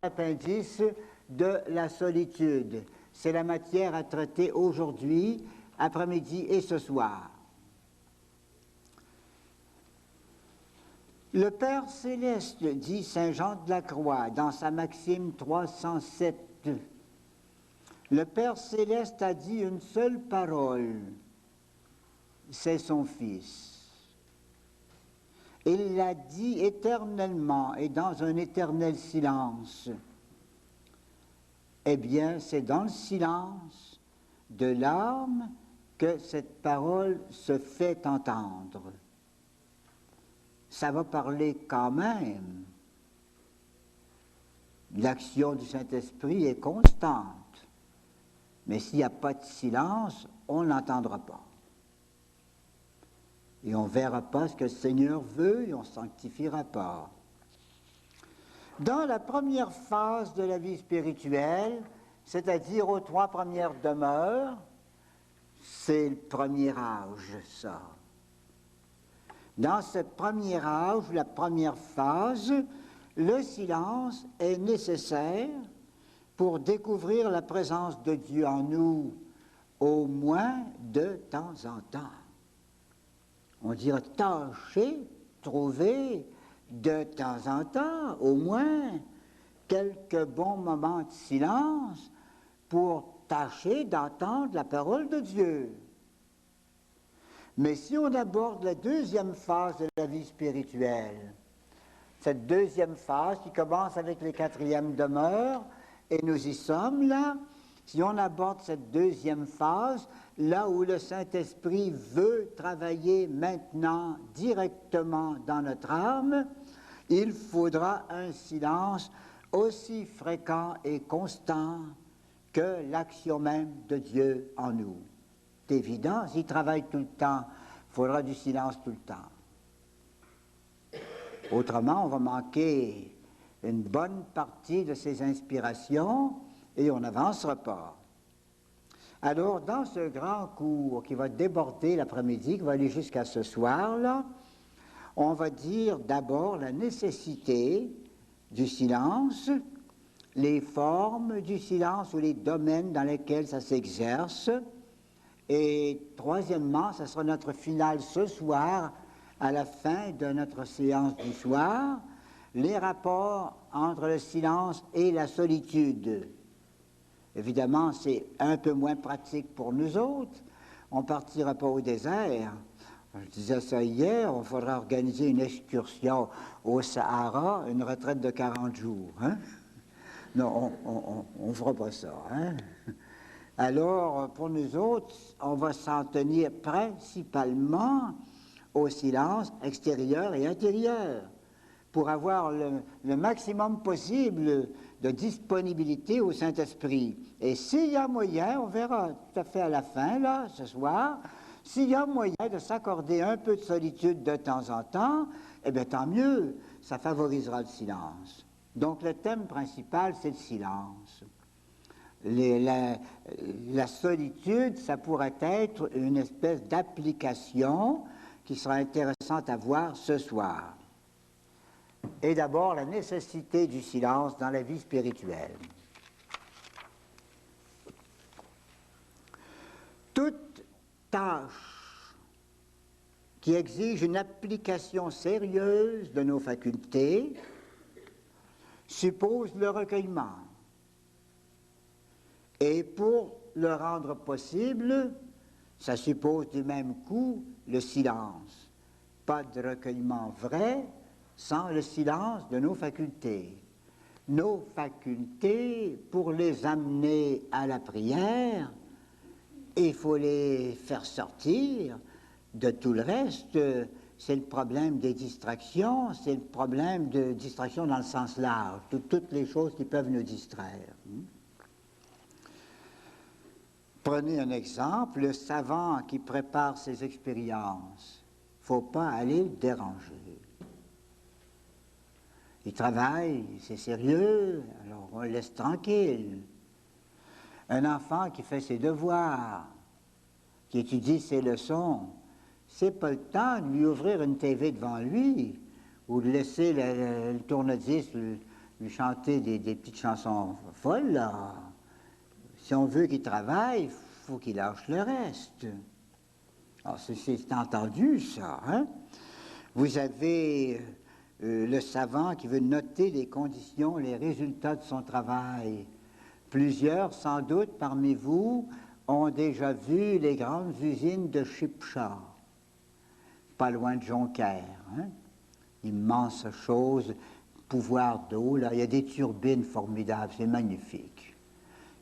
Appendice de la solitude. C'est la matière à traiter aujourd'hui, après-midi et ce soir. Le Père céleste, dit saint Jean de la Croix dans sa Maxime 307, le Père céleste a dit une seule parole, c'est son Fils. Il l'a dit éternellement et dans un éternel silence. Eh bien, c'est dans le silence de l'âme que cette parole se fait entendre. Ça va parler quand même. L'action du Saint-Esprit est constante. Mais s'il n'y a pas de silence, on ne l'entendra pas. Et on ne verra pas ce que le Seigneur veut et on ne sanctifiera pas. Dans la première phase de la vie spirituelle, c'est-à-dire aux 3 premières demeures, c'est le premier âge, ça. Dans ce premier âge, la première phase, le silence est nécessaire pour découvrir la présence de Dieu en nous, au moins de temps en temps. On dirait tâcher, trouver de temps en temps, au moins, quelques bons moments de silence pour tâcher d'entendre la parole de Dieu. Mais si on aborde la deuxième phase de la vie spirituelle, cette deuxième phase qui commence avec les 4e demeures, et nous y sommes là, si on aborde cette deuxième phase, là où le Saint-Esprit veut travailler maintenant directement dans notre âme, il faudra un silence aussi fréquent et constant que l'action même de Dieu en nous. C'est évident, s'il travaille tout le temps, il faudra du silence tout le temps. Autrement, on va manquer une bonne partie de ses inspirations et on n'avancera pas. Alors, dans ce grand cours qui va déborder l'après-midi, qui va aller jusqu'à ce soir-là, on va dire d'abord la nécessité du silence, les formes du silence ou les domaines dans lesquels ça s'exerce. Et troisièmement, ça sera notre finale ce soir, à la fin de notre séance du soir, les rapports entre le silence et la solitude. Évidemment, c'est un peu moins pratique pour nous autres. On ne partira pas au désert. Je disais ça hier, il faudra organiser une excursion au Sahara, une retraite de 40 jours. Hein? Non, on ne fera pas ça. Hein? Alors, pour nous autres, on va s'en tenir principalement au silence extérieur et intérieur pour avoir le maximum possible de disponibilité au Saint-Esprit. Et s'il y a moyen, on verra tout à fait à la fin, là, ce soir, s'il y a moyen de s'accorder un peu de solitude de temps en temps, eh bien, tant mieux, ça favorisera le silence. Donc, le thème principal, c'est le silence. La solitude, ça pourrait être une espèce d'application qui sera intéressante à voir ce soir. Et d'abord, la nécessité du silence dans la vie spirituelle. Toute tâche qui exige une application sérieuse de nos facultés suppose le recueillement. Et pour le rendre possible, ça suppose du même coup le silence. Pas de recueillement vrai sans le silence de nos facultés. Nos facultés, pour les amener à la prière, il faut les faire sortir de tout le reste. C'est le problème des distractions, c'est le problème de distraction dans le sens large, toutes les choses qui peuvent nous distraire. Prenez un exemple, le savant qui prépare ses expériences. Il ne faut pas aller le déranger. Il travaille, c'est sérieux, alors on le laisse tranquille. Un enfant qui fait ses devoirs, qui étudie ses leçons, c'est pas le temps de lui ouvrir une TV devant lui ou de laisser le tourne-disque lui chanter des petites chansons folles, là. Si on veut qu'il travaille, il faut qu'il lâche le reste. Alors, c'est entendu, ça, hein? Vous avez le savant qui veut noter les conditions, les résultats de son travail. Plusieurs, sans doute, parmi vous, ont déjà vu les grandes usines de Chipcha, pas loin de Jonquière, hein? Immense chose, pouvoir d'eau, là, il y a des turbines formidables, c'est magnifique.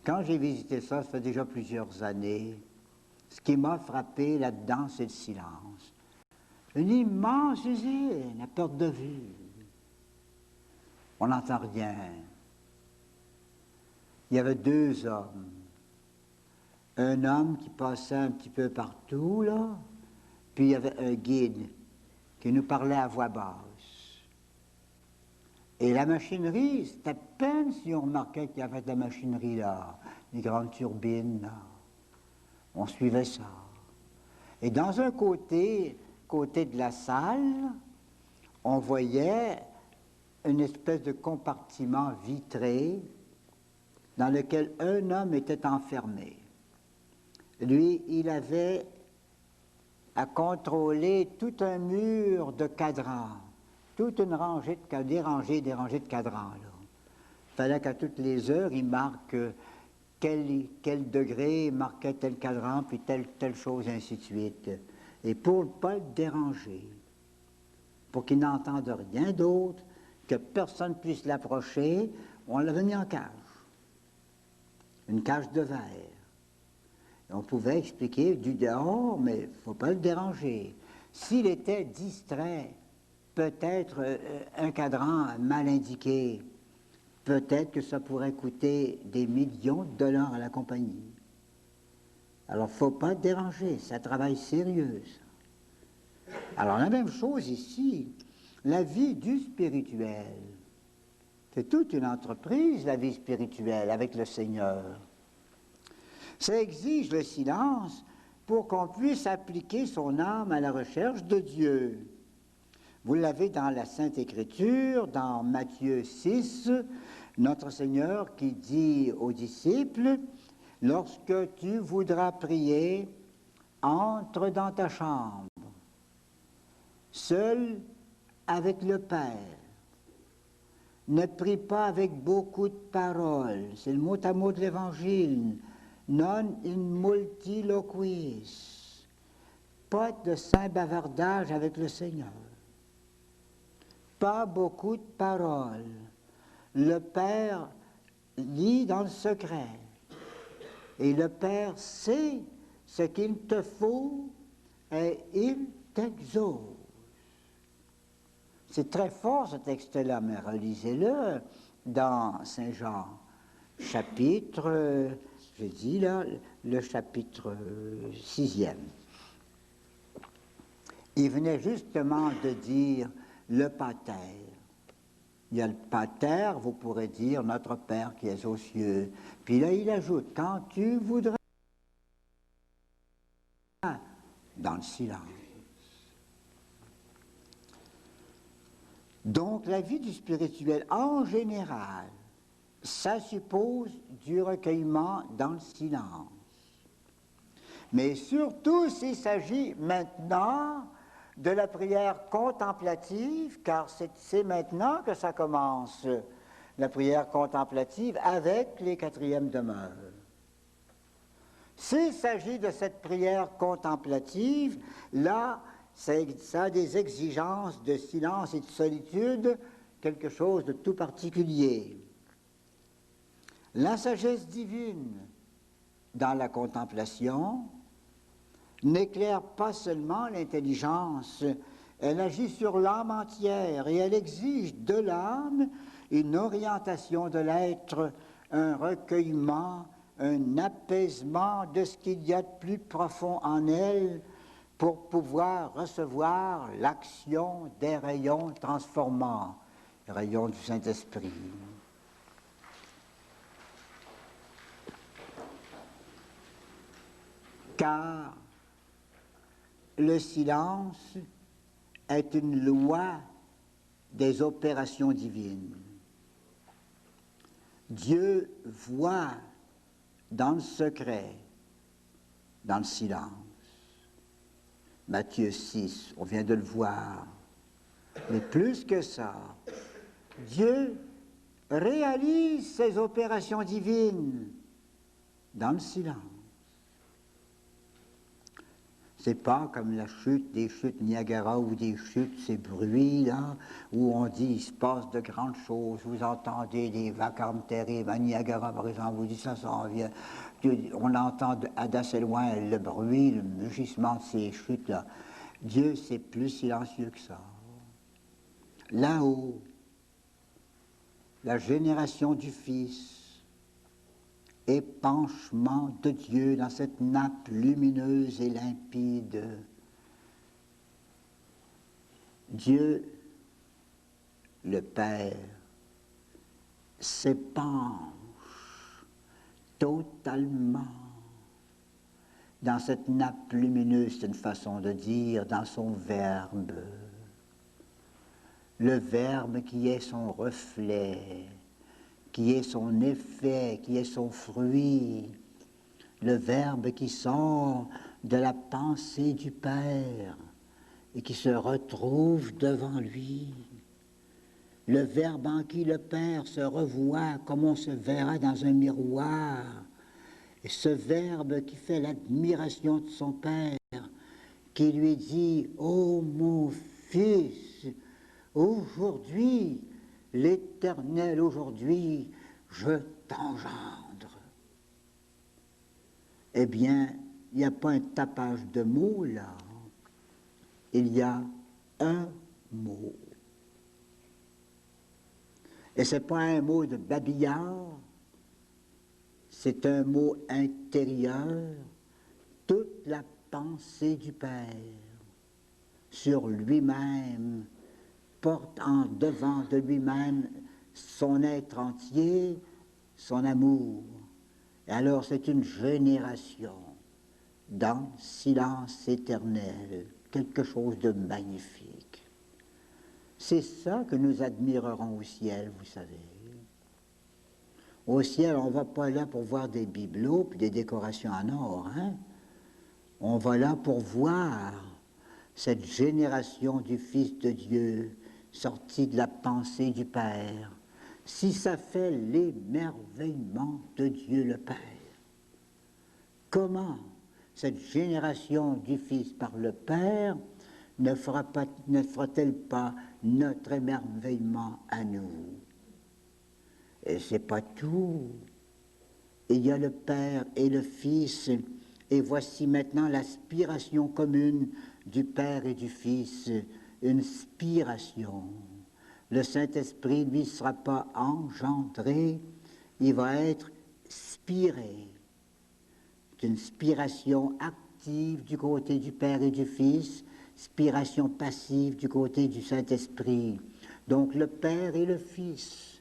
Quand j'ai visité ça fait déjà plusieurs années, ce qui m'a frappé là-dedans, c'est le silence. Une immense usine à perte de vue. On n'entend rien. Il y avait deux hommes. Un homme qui passait un petit peu partout, là, puis il y avait un guide qui nous parlait à voix basse. Et la machinerie, c'était à peine si on remarquait qu'il y avait de la machinerie là, les grandes turbines là. On suivait ça. Et dans un côté de la salle, on voyait une espèce de compartiment vitré dans lequel un homme était enfermé. Lui, il avait à contrôler tout un mur de cadrans, toute une rangée des rangées de cadrans. Il fallait qu'à toutes les heures, il marque quel degré marquait tel cadran, puis telle chose, ainsi de suite. Et pour ne pas le déranger, pour qu'il n'entende rien d'autre, que personne ne puisse l'approcher, on l'avait mis en cage. Une cage de verre. Et on pouvait expliquer du dehors, mais il ne faut pas le déranger. S'il était distrait, peut-être un cadran mal indiqué, peut-être que ça pourrait coûter des millions de dollars à la compagnie. Alors, il ne faut pas le déranger, c'est un travail sérieux. Alors, la même chose ici, la vie du spirituel. C'est toute une entreprise, la vie spirituelle, avec le Seigneur. Ça exige le silence pour qu'on puisse appliquer son âme à la recherche de Dieu. Vous l'avez dans la Sainte Écriture, dans Matthieu 6, notre Seigneur qui dit aux disciples, « Lorsque tu voudras prier, entre dans ta chambre, seul avec le Père. Ne prie pas avec beaucoup de paroles. » C'est le mot à mot de l'Évangile. « Non in multiloquis. » Pas de saint bavardage avec le Seigneur. Pas beaucoup de paroles. Le Père lit dans le secret. Et le Père sait ce qu'il te faut et il t'exauce. C'est très fort ce texte-là, mais relisez-le dans Saint Jean, chapitre, j'ai dit là, le chapitre 6e. Il venait justement de dire le Pater. Il y a le Pater, vous pourrez dire notre Père qui est aux cieux. Puis là, il ajoute, quand tu voudras, dans le silence. Donc, la vie du spirituel, en général, ça suppose du recueillement dans le silence. Mais surtout, s'il s'agit maintenant de la prière contemplative, car c'est maintenant que ça commence, la prière contemplative avec les quatrièmes demeures. S'il s'agit de cette prière contemplative, là, ça a des exigences de silence et de solitude, quelque chose de tout particulier. La sagesse divine dans la contemplation n'éclaire pas seulement l'intelligence, elle agit sur l'âme entière et elle exige de l'âme une orientation de l'être, un recueillement, un apaisement de ce qu'il y a de plus profond en elle pour pouvoir recevoir l'action des rayons transformants, les rayons du Saint-Esprit. Car le silence est une loi des opérations divines. Dieu voit dans le secret, dans le silence. Matthieu 6, on vient de le voir. Mais plus que ça, Dieu réalise ses opérations divines dans le silence. C'est pas comme la chute, des chutes Niagara ou des chutes, ces bruits-là, où on dit il se passe de grandes choses. Vous entendez des vacarmes terribles. À Niagara, par exemple, vous dites ça s'en vient. On entend d'assez loin le bruit, le mugissement de ces chutes-là. Dieu, c'est plus silencieux que ça. Là-haut, la génération du Fils, épanchement de Dieu dans cette nappe lumineuse et limpide. Dieu, le Père, s'épanche totalement dans cette nappe lumineuse, c'est une façon de dire, dans son Verbe. Le Verbe qui est son reflet, qui est son effet, qui est son fruit, le Verbe qui sort de la pensée du Père et qui se retrouve devant lui, le Verbe en qui le Père se revoit comme on se verra dans un miroir, et ce Verbe qui fait l'admiration de son Père, qui lui dit « Ô mon Fils, aujourd'hui, l'Éternel aujourd'hui, je t'engendre. » Eh bien, il n'y a pas un tapage de mots là, il y a un mot. Et ce n'est pas un mot de babillard, c'est un mot intérieur, toute la pensée du Père sur lui-même, porte en devant de lui-même son être entier, son amour. Et alors c'est une génération dans le silence éternel, quelque chose de magnifique. C'est ça que nous admirerons au ciel, vous savez. Au ciel, on ne va pas là pour voir des bibelots puis des décorations en or, hein? On va là pour voir cette génération du Fils de Dieu sortie de la pensée du Père. Si ça fait l'émerveillement de Dieu le Père, comment cette génération du Fils par le Père ne fera-t-elle pas notre émerveillement à nous? Et c'est pas tout. Il y a le Père et le Fils, et voici maintenant l'aspiration commune du Père et du Fils, une spiration. Le Saint-Esprit, lui, ne sera pas engendré, il va être spiré. C'est une spiration active du côté du Père et du Fils, spiration passive du côté du Saint-Esprit. Donc le Père et le Fils,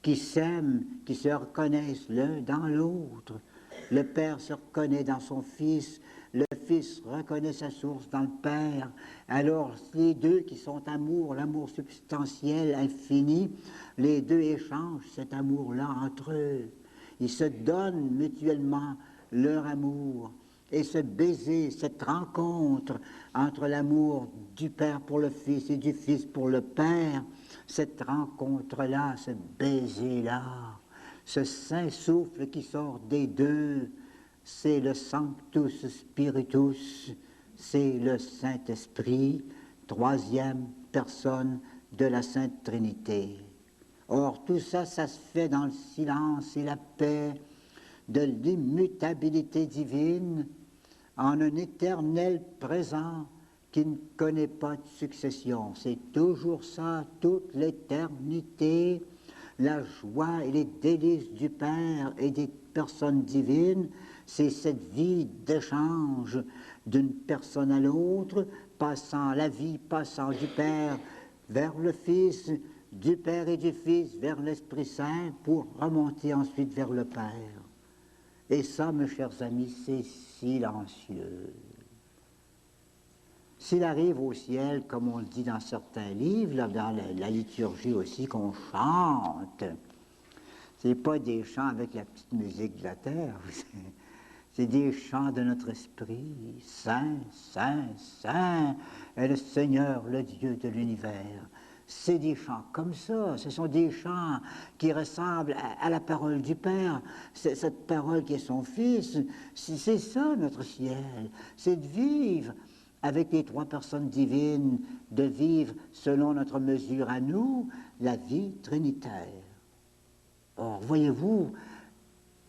qui s'aiment, qui se reconnaissent l'un dans l'autre. Le Père se reconnaît dans son Fils, le Fils reconnaît sa source dans le Père. Alors les deux qui sont amour, l'amour substantiel, infini, les deux échangent cet amour-là entre eux. Ils se donnent mutuellement leur amour. Et ce baiser, cette rencontre entre l'amour du Père pour le Fils et du Fils pour le Père, cette rencontre-là, ce baiser-là, ce saint souffle qui sort des deux, c'est le Sanctus Spiritus, c'est le Saint-Esprit, troisième personne de la Sainte Trinité. Or, tout ça, ça se fait dans le silence et la paix de l'immutabilité divine, en un éternel présent qui ne connaît pas de succession. C'est toujours ça, toute l'éternité, la joie et les délices du Père et des personnes divines, c'est cette vie d'échange d'une personne à l'autre, la vie passant du Père vers le Fils, du Père et du Fils vers l'Esprit Saint, pour remonter ensuite vers le Père. Et ça, mes chers amis, c'est silencieux. S'il arrive au ciel, comme on le dit dans certains livres, là, dans la liturgie aussi, qu'on chante, C'est pas des chants avec la petite musique de la terre. C'est des chants de notre esprit. Saint, Saint, Saint est le Seigneur, le Dieu de l'univers. C'est des chants comme ça. Ce sont des chants qui ressemblent à la parole du Père. C'est cette parole qui est son Fils. C'est ça notre ciel. C'est de vivre avec les trois personnes divines, de vivre selon notre mesure à nous, la vie trinitaire. Or, voyez-vous,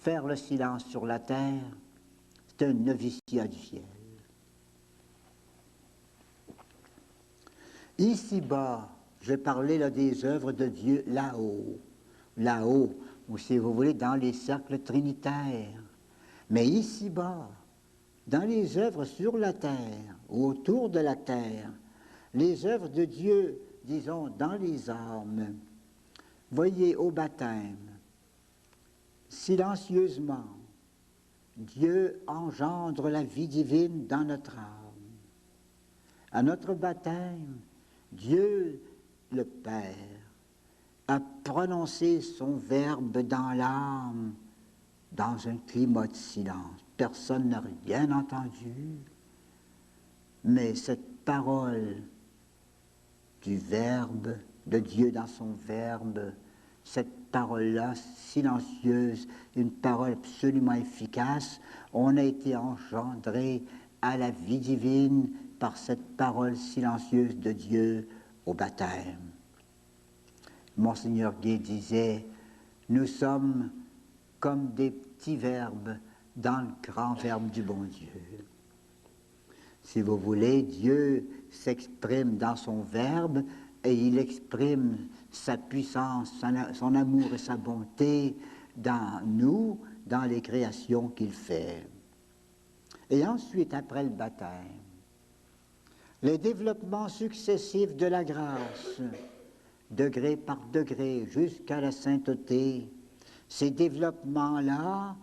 faire le silence sur la terre, c'est un noviciat du ciel. Ici-bas, je parlais là des œuvres de Dieu là-haut, ou si vous voulez, dans les cercles trinitaires. Mais ici-bas, dans les œuvres sur la terre, ou autour de la terre, les œuvres de Dieu, disons, dans les âmes, voyez au baptême, silencieusement, Dieu engendre la vie divine dans notre âme. À notre baptême, Dieu, le Père, a prononcé son verbe dans l'âme, dans un climat de silence. Personne n'a rien entendu, mais cette parole du verbe, de Dieu dans son verbe, cette parole-là, silencieuse, une parole absolument efficace, on a été engendré à la vie divine par cette parole silencieuse de Dieu au baptême. Monseigneur Gay disait, nous sommes comme des petits verbes dans le grand verbe du bon Dieu. Si vous voulez, Dieu s'exprime dans son verbe et il exprime sa puissance, son amour et sa bonté dans nous, dans les créations qu'il fait. Et ensuite, après le baptême, les développements successifs de la grâce, degré par degré, jusqu'à la sainteté, ces développements-là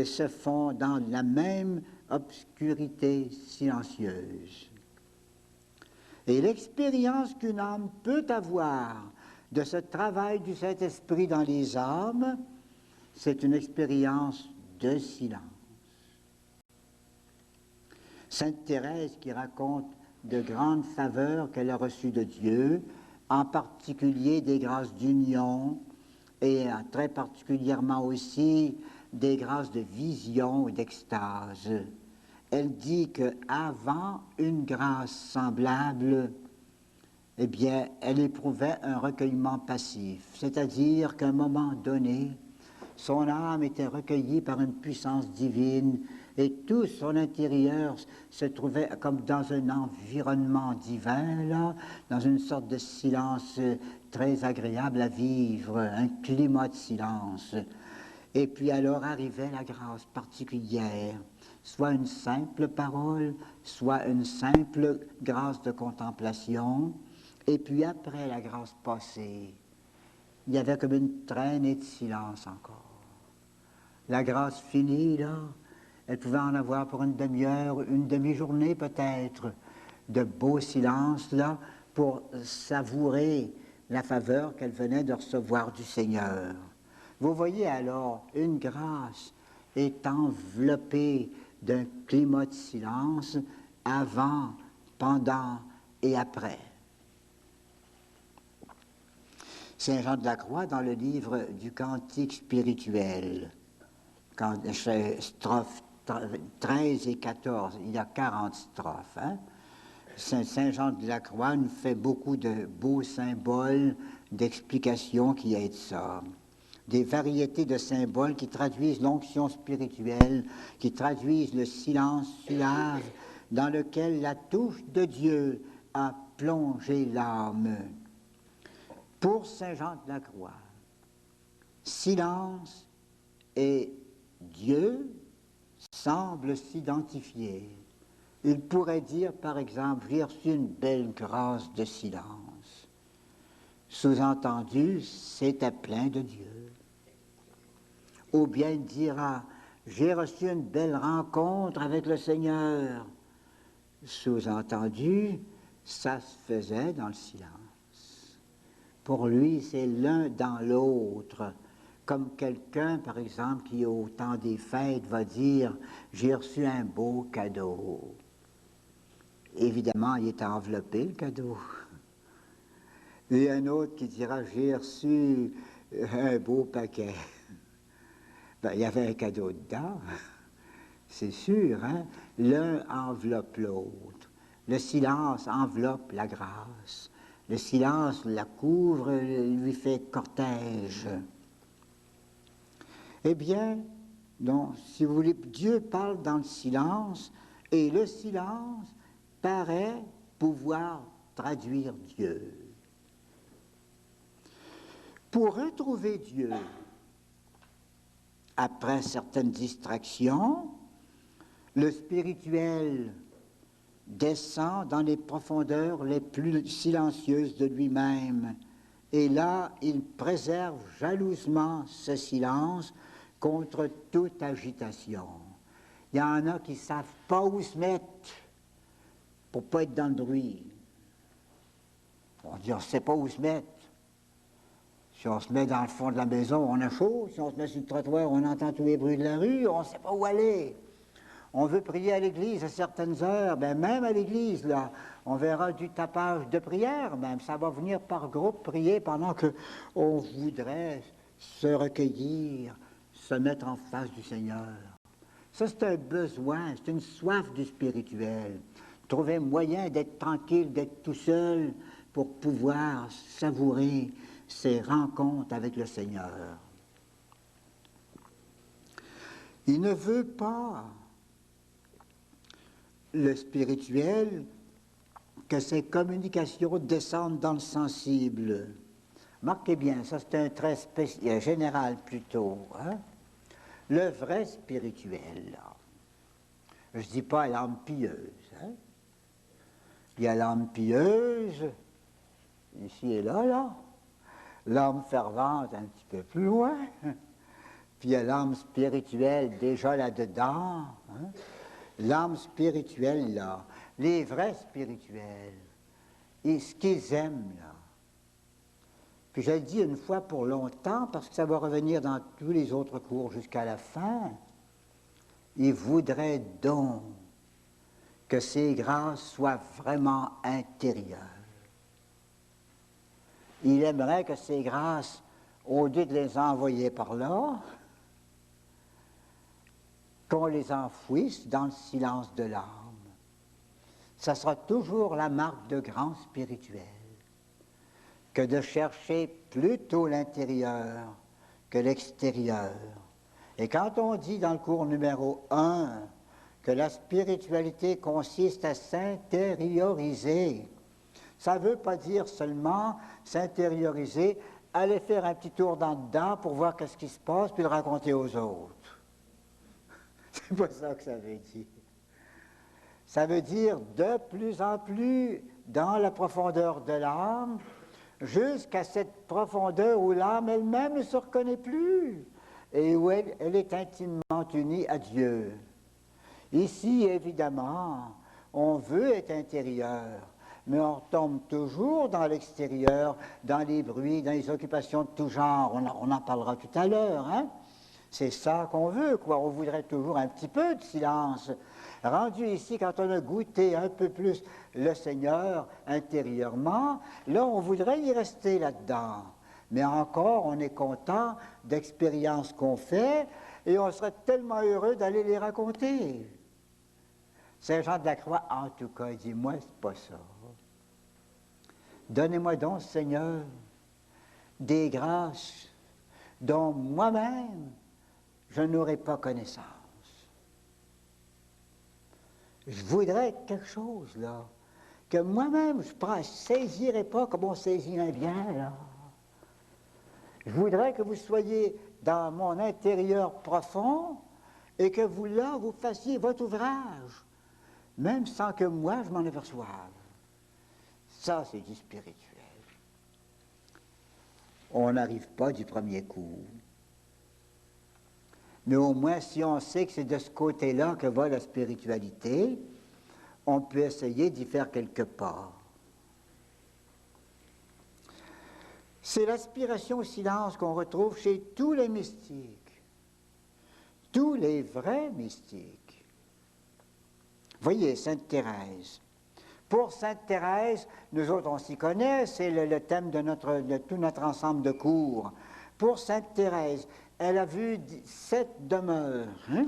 se font dans la même obscurité silencieuse. Et l'expérience qu'une âme peut avoir de ce travail du Saint-Esprit dans les âmes, c'est une expérience de silence. Sainte Thérèse qui raconte de grandes faveurs qu'elle a reçues de Dieu, en particulier des grâces d'union et très particulièrement aussi des grâces de vision et d'extase. Elle dit qu'avant une grâce semblable, eh bien, elle éprouvait un recueillement passif, c'est-à-dire qu'à un moment donné, son âme était recueillie par une puissance divine et tout son intérieur se trouvait comme dans un environnement divin, là, dans une sorte de silence très agréable à vivre, un climat de silence. Et puis alors arrivait la grâce particulière, soit une simple parole, soit une simple grâce de contemplation. Et puis après la grâce passée, il y avait comme une traînée de silence encore. La grâce finie, là, elle pouvait en avoir pour une demi-heure, une demi-journée peut-être, de beau silence, là, pour savourer la faveur qu'elle venait de recevoir du Seigneur. Vous voyez alors, une grâce est enveloppée d'un climat de silence avant, pendant et après. Saint Jean de la Croix, dans le livre du Cantique spirituel, strophes 13 et 14, il y a 40 strophes. Hein? Saint Jean de la Croix nous fait beaucoup de beaux symboles d'explications qui aident ça. Des variétés de symboles qui traduisent l'onction spirituelle, qui traduisent le silence suave dans lequel la touche de Dieu a plongé l'âme. Pour Saint Jean de la Croix, silence et Dieu semblent s'identifier. Il pourrait dire, par exemple, j'ai reçu une belle grâce de silence. Sous-entendu, c'était plein de Dieu. Ou bien il dira, j'ai reçu une belle rencontre avec le Seigneur. Sous-entendu, ça se faisait dans le silence. Pour lui, c'est l'un dans l'autre, comme quelqu'un, par exemple, qui au temps des fêtes va dire « J'ai reçu un beau cadeau ». Évidemment, il est enveloppé, le cadeau. Et un autre qui dira « J'ai reçu un beau paquet ». Ben, il y avait un cadeau dedans, c'est sûr, hein? L'un enveloppe l'autre. Le silence enveloppe la grâce. Le silence la couvre, lui fait cortège. Eh bien, donc, si vous voulez, Dieu parle dans le silence, et le silence paraît pouvoir traduire Dieu. Pour retrouver Dieu, après certaines distractions, le spirituel descend dans les profondeurs les plus silencieuses de lui-même. Et là, il préserve jalousement ce silence contre toute agitation. Il y en a qui ne savent pas où se mettre pour ne pas être dans le bruit. On dit, on ne sait pas où se mettre. Si on se met dans le fond de la maison, on a chaud. Si on se met sur le trottoir, on entend tous les bruits de la rue, on ne sait pas où aller. On veut prier à l'église à certaines heures, ben même à l'église, là, on verra du tapage de prière, même. Ça va venir par groupe prier pendant qu'on voudrait se recueillir, se mettre en face du Seigneur. Ça, c'est un besoin, c'est une soif du spirituel. Trouver moyen d'être tranquille, d'être tout seul pour pouvoir savourer ces rencontres avec le Seigneur. Il ne veut pas, le spirituel, que ces communications descendent dans le sensible. Marquez bien, ça c'est un trait général plutôt. Hein? Le vrai spirituel, là. Je ne dis pas l'âme pieuse. Hein? Il y a l'âme pieuse, ici et là. L'âme fervente un petit peu plus loin. Puis il y a l'âme spirituelle déjà là-dedans. Hein? L'âme spirituelle, là, les vrais spirituels, et ce qu'ils aiment, là. Puis je le dis une fois pour longtemps, parce que ça va revenir dans tous les autres cours jusqu'à la fin, ils voudraient donc que ces grâces soient vraiment intérieures. Il aimerait que ces grâces, au lieu de les envoyer par là, qu'on les enfouisse dans le silence de l'âme. Ça sera toujours la marque de grand spirituel que de chercher plutôt l'intérieur que l'extérieur. Et quand on dit dans le cours numéro 1 que la spiritualité consiste à s'intérioriser, ça ne veut pas dire seulement s'intérioriser, aller faire un petit tour dans le dedans pour voir qu'est-ce qui se passe, puis le raconter aux autres. C'est pas ça que ça veut dire. Ça veut dire de plus en plus dans la profondeur de l'âme, jusqu'à cette profondeur où l'âme elle-même ne se reconnaît plus et où elle est intimement unie à Dieu. Ici, évidemment, on veut être intérieur, mais on retombe toujours dans l'extérieur, dans les bruits, dans les occupations de tout genre. On en parlera tout à l'heure, hein? C'est ça qu'on veut, quoi. On voudrait toujours un petit peu de silence. Rendu ici, quand on a goûté un peu plus le Seigneur intérieurement, là, on voudrait y rester là-dedans. Mais encore, on est content d'expériences qu'on fait et on serait tellement heureux d'aller les raconter. Saint Jean de la Croix, en tout cas, dit, moi, c'est pas ça. Donnez-moi donc, Seigneur, des grâces dont moi-même je n'aurai pas connaissance. Je voudrais quelque chose, là, que moi-même je ne saisirais pas comme on saisit un bien, là. Je voudrais que vous soyez dans mon intérieur profond et que vous, là, vous fassiez votre ouvrage, même sans que moi, je m'en aperçoive. Ça, c'est du spirituel. On n'arrive pas du premier coup. Mais au moins, si on sait que c'est de ce côté-là que va la spiritualité, on peut essayer d'y faire quelques pas. C'est l'aspiration au silence qu'on retrouve chez tous les mystiques, tous les vrais mystiques. Voyez, Sainte Thérèse. Pour Sainte Thérèse, nous autres, on s'y connaît, c'est le thème de tout notre ensemble de cours. Pour Sainte Thérèse, elle a vu 7 demeures. Hein?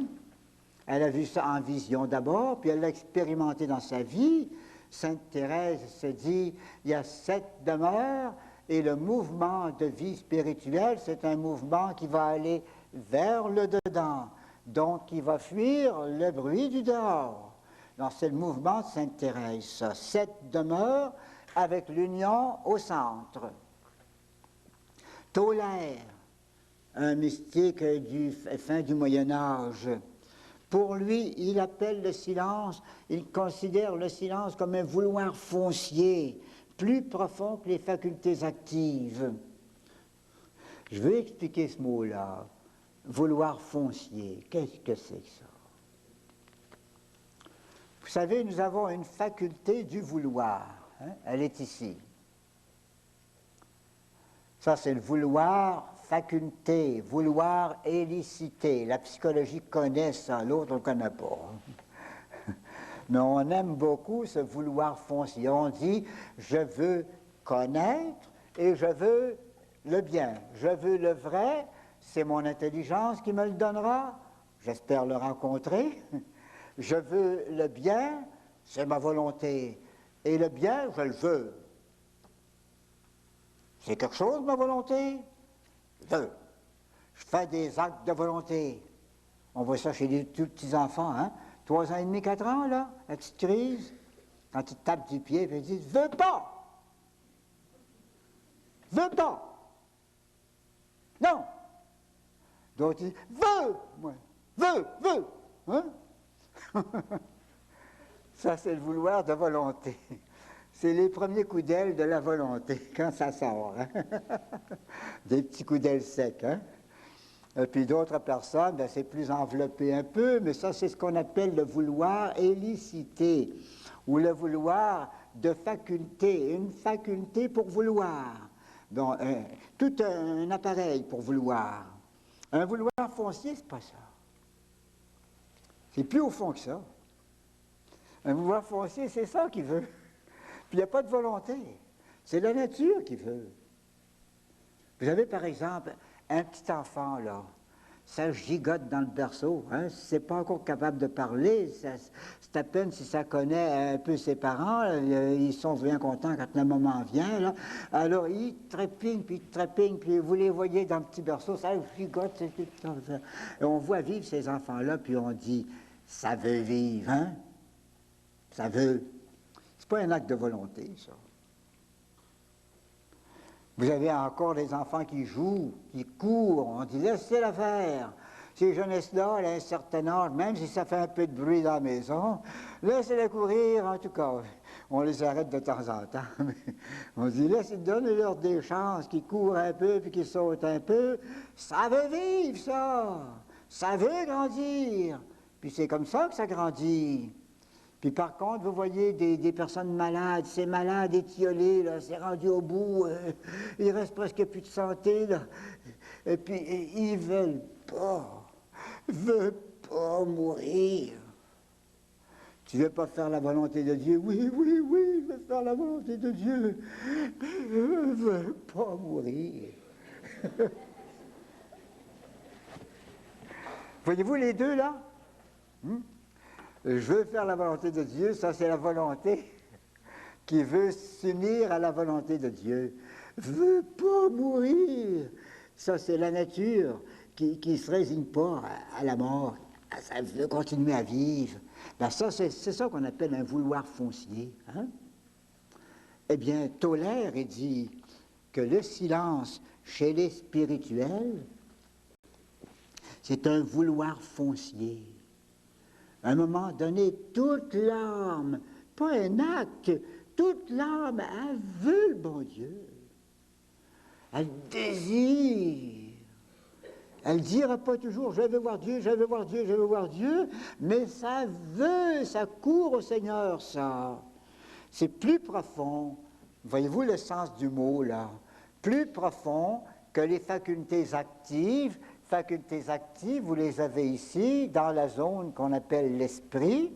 Elle a vu ça en vision d'abord, puis elle l'a expérimenté dans sa vie. Sainte Thérèse se dit, il y a 7 demeures, et le mouvement de vie spirituelle, c'est un mouvement qui va aller vers le dedans, donc qui va fuir le bruit du dehors. Donc c'est le mouvement de Sainte Thérèse, ça. 7 demeures avec l'union au centre. Tolaire, un mystique du fin du Moyen Âge, pour lui, il appelle le silence, il considère le silence comme un vouloir foncier, plus profond que les facultés actives. Je veux expliquer ce mot-là. Vouloir foncier, qu'est-ce que c'est que ça? Vous savez, nous avons une faculté du vouloir. Hein? Elle est ici. Ça, c'est le vouloir faculté, vouloir élicité. La psychologie connaît ça, l'autre ne le connaît pas. Mais on aime beaucoup ce vouloir foncier. On dit, je veux connaître et je veux le bien. Je veux le vrai, c'est mon intelligence qui me le donnera. J'espère le rencontrer. Je veux le bien, c'est ma volonté. Et le bien, je le veux. C'est quelque chose, ma volonté? Je veux. Je fais des actes de volonté. On voit ça chez les tout petits enfants, hein? 3 ans et demi, 4 ans, là, la petite crise, quand ils tapent du pied, puis ils disent « veux pas! Veux pas! Non! » D'autres disent « veux! » Moi, veux! Hein? Ça, c'est le vouloir de volonté. C'est les premiers coups d'aile de la volonté, quand ça sort. Hein? Des petits coups d'aile secs, hein? Et puis d'autres personnes, ben, c'est plus enveloppé un peu, mais ça, c'est ce qu'on appelle le vouloir élicité, ou le vouloir de faculté, une faculté pour vouloir. Donc, tout un appareil pour vouloir. Un vouloir foncier, c'est pas ça. C'est plus au fond que ça. Un vouloir foncier, c'est ça qu'il veut. Puis il n'y a pas de volonté. C'est la nature qui veut. Vous avez, par exemple, un petit enfant, là, ça gigote dans le berceau, hein, c'est pas encore capable de parler, c'est à peine si ça connaît un peu ses parents, ils sont bien contents quand le moment vient, là. Alors ils trépignent, puis vous les voyez dans le petit berceau, ça gigote, c'est tout ça. Et on voit vivre ces enfants-là, puis on dit, ça veut vivre, hein? Ça veut. C'est pas un acte de volonté, ça. Vous avez encore des enfants qui jouent, qui courent, on dit laissez-la faire. Ces jeunesses-là, à un certain âge, même si ça fait un peu de bruit dans la maison, laissez-les courir, en tout cas. On les arrête de temps en temps. Mais on dit donnez-leur des chances, qu'ils courent un peu, puis qu'ils sautent un peu. Ça veut vivre, ça. Ça veut grandir. Puis c'est comme ça que ça grandit. Puis par contre, vous voyez des personnes malades, ces malades étiolés, là, c'est rendu au bout, il reste presque plus de santé, là. Et puis ils veulent mourir. Tu veux pas faire la volonté de Dieu? Oui, je veux faire la volonté de Dieu, mais je veux pas mourir. Voyez-vous les deux, là? Je veux faire la volonté de Dieu, ça c'est la volonté qui veut s'unir à la volonté de Dieu. Veut pas mourir, ça c'est la nature qui ne se résigne pas à la mort, ça veut continuer à vivre. Ben ça c'est ça qu'on appelle un vouloir foncier. Hein? Eh bien, Tolaire dit que le silence chez les spirituels, c'est un vouloir foncier. À un moment donné, toute l'âme, pas un acte, toute l'âme, elle veut le bon Dieu. Elle désire. Elle ne dira pas toujours « je veux voir Dieu, je veux voir Dieu, je veux voir Dieu », mais ça veut, ça court au Seigneur, ça. C'est plus profond. Voyez-vous le sens du mot, là? plus profond que les facultés actives. Facultés actives, vous les avez ici, dans la zone qu'on appelle l'esprit.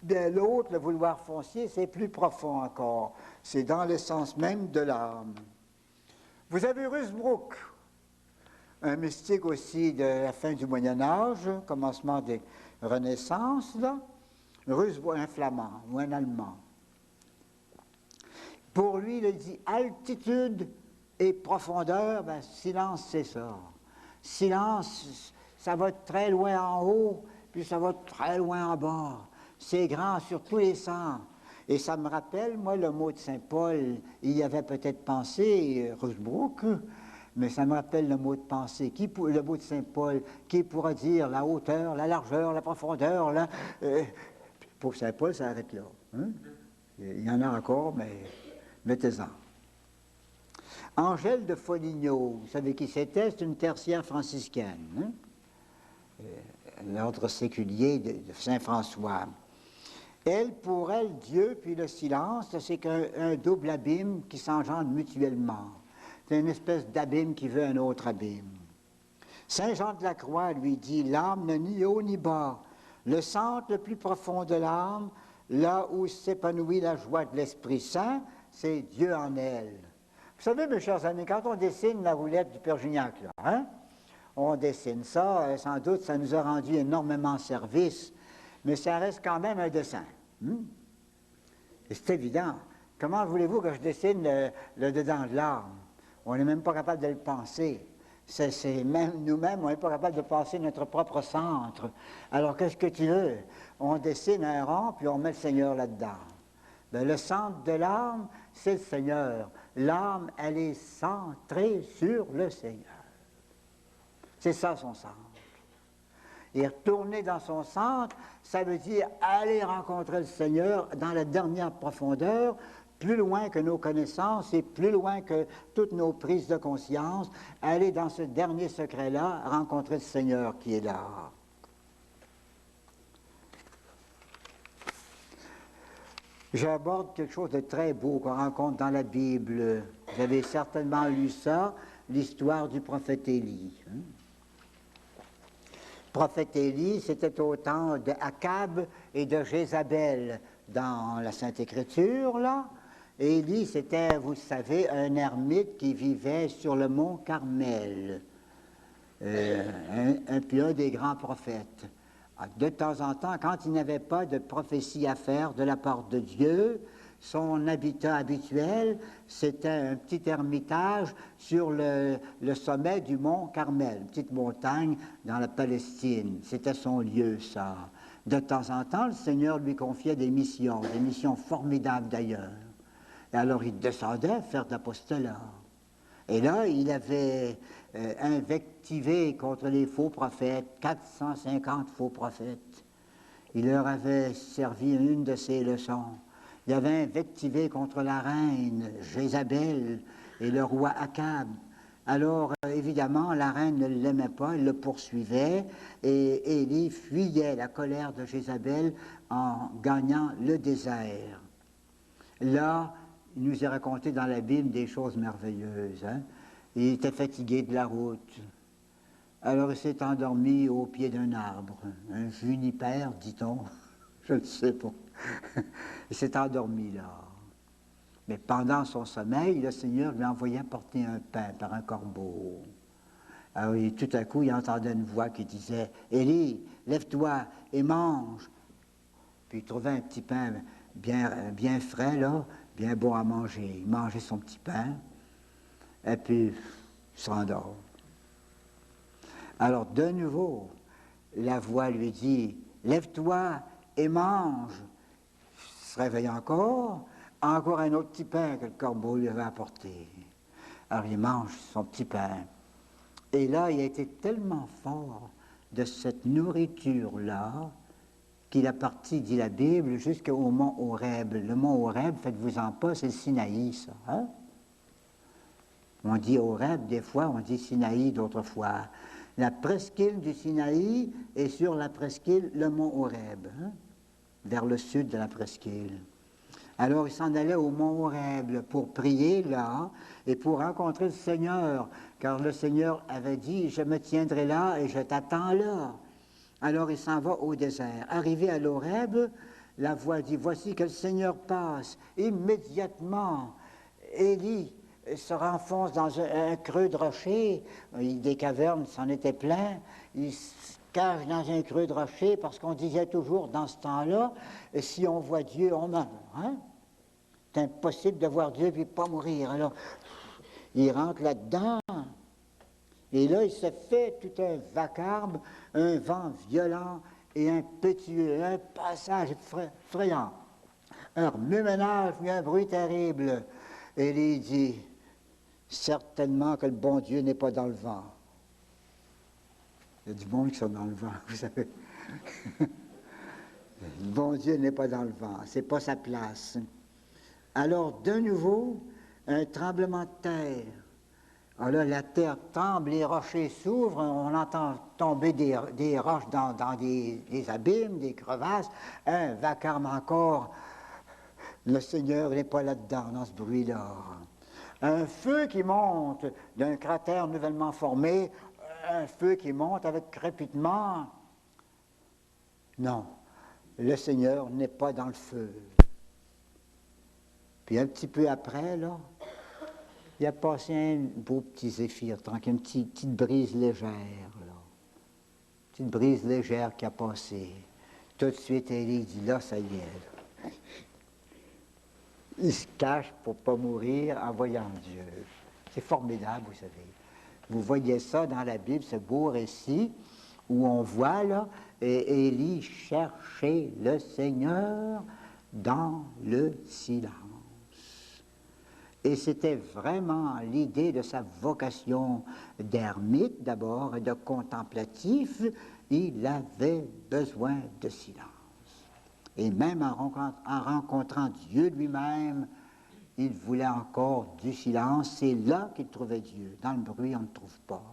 Bien, l'autre, le vouloir foncier, c'est plus profond encore. C'est dans l'essence même de l'âme. Vous avez Rusbrook, un mystique aussi de la fin du Moyen Âge, commencement des Renaissances, là. Rusbrook, un flamand ou un allemand. Pour lui, il dit altitude et profondeur, ben, silence, c'est ça. Silence, ça va très loin en haut, puis ça va très loin en bas. C'est grand sur tous les sens. Et ça me rappelle, moi, le mot de Saint Paul, il y avait peut-être pensé, Rusbrook, mais ça me rappelle le mot de pensée, le mot de Saint Paul, qui pourra dire la hauteur, la largeur, la profondeur, pour Saint Paul, ça arrête là. Hein? Il y en a encore, mais mettez-en. Angèle de Foligno, vous savez qui c'était? C'est une tertiaire franciscaine, hein? L'ordre séculier de Saint-François. Elle, pour elle, Dieu puis le silence, c'est qu'un double abîme qui s'engendre mutuellement. C'est une espèce d'abîme qui veut un autre abîme. Saint Jean de la Croix lui dit, l'âme n'a ni haut ni bas. Le centre le plus profond de l'âme, là où s'épanouit la joie de l'Esprit Saint, c'est Dieu en elle. Vous savez, mes chers amis, quand on dessine la roulette du Père Gignac, là, hein, on dessine ça, sans doute ça nous a rendu énormément service, mais ça reste quand même un dessin. C'est évident. Comment voulez-vous que je dessine le dedans de l'âme? On n'est même pas capable de le penser. Même nous-mêmes, on n'est pas capable de penser notre propre centre. Alors, qu'est-ce que tu veux? On dessine un rond, puis on met le Seigneur là-dedans. Bien, le centre de l'âme, c'est le Seigneur. L'âme, elle est centrée sur le Seigneur. C'est ça son centre. Et retourner dans son centre, ça veut dire aller rencontrer le Seigneur dans la dernière profondeur, plus loin que nos connaissances et plus loin que toutes nos prises de conscience, aller dans ce dernier secret-là, rencontrer le Seigneur qui est là. J'aborde quelque chose de très beau qu'on rencontre dans la Bible. Vous avez certainement lu ça, l'histoire du prophète Élie. Le prophète Élie, c'était au temps de Akab et de Jézabel dans la Sainte Écriture, là. Élie, c'était, vous le savez, un ermite qui vivait sur le mont Carmel, puis un des grands prophètes. De temps en temps, quand il n'avait pas de prophétie à faire de la part de Dieu, son habitat habituel, c'était un petit ermitage sur le sommet du mont Carmel, une petite montagne dans la Palestine. C'était son lieu, ça. De temps en temps, le Seigneur lui confiait des missions formidables d'ailleurs. Et alors, il descendait faire de l'apostolat. Et là, il avait invectivé contre les faux prophètes, 450 faux prophètes. Il leur avait servi une de ses leçons. Il avait invectivé contre la reine Jézabel et le roi Akab. Alors, évidemment, la reine ne l'aimait pas, elle le poursuivait, et Élie fuyait la colère de Jézabel en gagnant le désert. Là, il nous est raconté dans la Bible des choses merveilleuses. Hein? Il était fatigué de la route. Alors il s'est endormi au pied d'un arbre, un junipère, dit-on, je ne sais pas. Il s'est endormi là. Mais pendant son sommeil, le Seigneur lui envoyait porter un pain par un corbeau. Alors tout à coup, il entendait une voix qui disait « Élie, lève-toi et mange ». Puis il trouvait un petit pain bien frais, là, bien bon à manger. Il mangeait son petit pain, et puis il se rendort. Alors, de nouveau, la voix lui dit, « Lève-toi et mange ». Il se réveille encore un autre petit pain que le corbeau lui avait apporté. Alors, il mange son petit pain. Et là, il a été tellement fort de cette nourriture-là qu'il est parti, dit la Bible, jusqu'au mont Horeb. Le mont Horeb, faites-vous-en pas, c'est le Sinaï, ça. Hein? On dit Horeb, des fois, on dit Sinaï d'autres fois. La presqu'île du Sinaï est sur la presqu'île, le mont Horeb, hein? Vers le sud de la presqu'île. Alors il s'en allait au mont Horeb pour prier là et pour rencontrer le Seigneur, car le Seigneur avait dit, je me tiendrai là et je t'attends là. Alors il s'en va au désert. Arrivé à l'Horeb, la voix dit, voici que le Seigneur passe. Immédiatement, Élie se renfonce dans un creux de rocher. Des cavernes, c'en était plein. Il se cache dans un creux de rocher parce qu'on disait toujours dans ce temps-là, si on voit Dieu, on meurt. Hein? C'est impossible de voir Dieu et pas mourir. Alors, il rentre là-dedans. Et là, il se fait tout un vacarme, un vent violent et impétueux, un passage effrayant. Un remue-ménage, puis un bruit terrible. Et il dit, certainement que le bon Dieu n'est pas dans le vent. Il y a du monde qui sont dans le vent, vous savez. Le bon Dieu n'est pas dans le vent, c'est pas sa place. Alors, de nouveau, un tremblement de terre. Alors là, la terre tremble, les rochers s'ouvrent, on entend tomber des roches dans des abîmes, des crevasses, un vacarme encore. Le Seigneur n'est pas là-dedans, dans ce bruit-là. Un feu qui monte d'un cratère nouvellement formé, un feu qui monte avec crépitement. Non, le Seigneur n'est pas dans le feu. Puis un petit peu après, là, il a passé un beau petit zéphyr, tranquille, une petite brise légère, là. Petite brise légère qui a passé. Tout de suite, Élie dit, là, ça y est. Là. Il se cache pour ne pas mourir en voyant Dieu. C'est formidable, vous savez. Vous voyez ça dans la Bible, ce beau récit, où on voit, là, Élie chercher le Seigneur dans le silence. Et c'était vraiment l'idée de sa vocation d'ermite d'abord et de contemplatif. Il avait besoin de silence. Et même en rencontrant Dieu lui-même, il voulait encore du silence. C'est là qu'il trouvait Dieu. Dans le bruit, on ne trouve pas.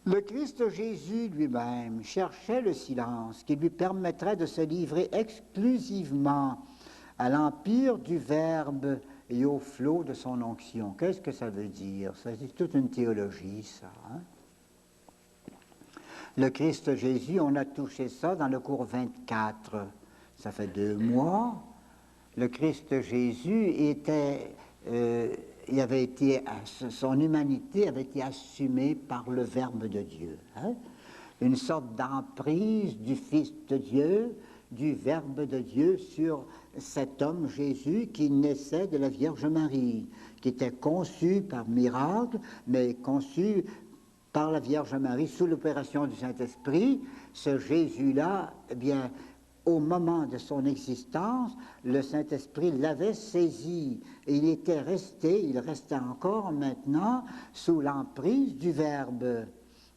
Le Christ Jésus lui-même cherchait le silence qui lui permettrait de se livrer exclusivement à l'empire du Verbe et au flot de son onction. Qu'est-ce que ça veut dire? Ça, c'est toute une théologie, ça. Hein? Le Christ Jésus, on a touché ça dans le cours 24. Ça fait 2 mois. Le Christ Jésus était... il avait été, son humanité avait été assumée par le Verbe de Dieu. Hein? Une sorte d'emprise du Fils de Dieu, du Verbe de Dieu sur cet homme Jésus qui naissait de la Vierge Marie, qui était conçu par miracle, mais conçu par la Vierge Marie sous l'opération du Saint-Esprit. Ce Jésus-là, eh bien, au moment de son existence, le Saint-Esprit l'avait saisi et il restait encore maintenant sous l'emprise du Verbe.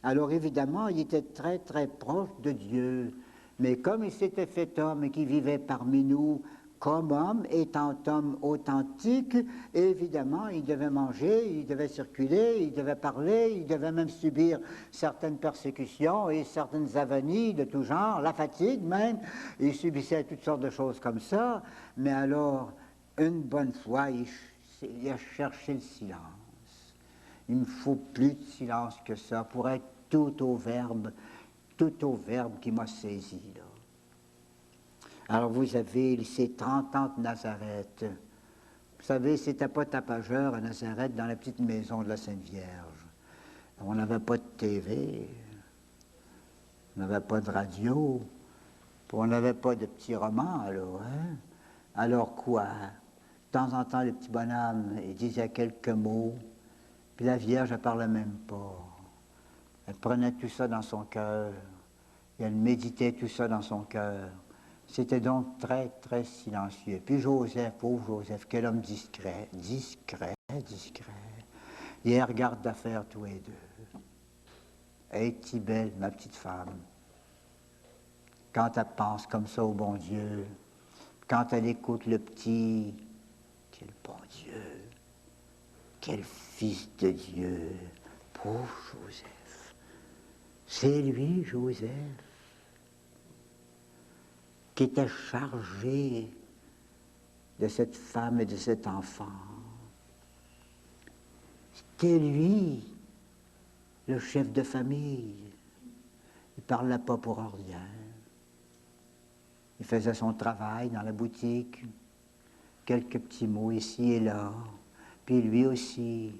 Alors évidemment, il était très très proche de Dieu, mais comme il s'était fait homme et qu'il vivait parmi nous comme homme, étant homme authentique, évidemment, il devait manger, il devait circuler, il devait parler, il devait même subir certaines persécutions et certaines avanies de tout genre, la fatigue même. Il subissait toutes sortes de choses comme ça, mais alors, une bonne fois, il a cherché le silence. Il ne faut plus de silence que ça pour être tout au Verbe qui m'a saisi, là. Alors vous avez ces 30 ans de Nazareth. Vous savez, c'était pas tapageur à Nazareth, dans la petite maison de la Sainte Vierge. On n'avait pas de TV, on n'avait pas de radio, on n'avait pas de petits romans, alors, hein? Alors quoi? De temps en temps, le petit bonhomme, il disait quelques mots, puis la Vierge, elle parlait même pas. Elle prenait tout ça dans son cœur, et elle méditait tout ça dans son cœur. C'était donc très, très silencieux. Puis Joseph, pauvre Joseph, quel homme discret. Il regarde d'affaires tous les deux. Es-tu belle, ma petite femme? Quand elle pense comme ça au bon Dieu, quand elle écoute le petit, quel bon Dieu, quel fils de Dieu, pauvre Joseph. C'est lui, Joseph, qui était chargé de cette femme et de cet enfant. C'était lui, le chef de famille. Il ne parlait pas pour rien. Il faisait son travail dans la boutique, quelques petits mots ici et là. Puis lui aussi,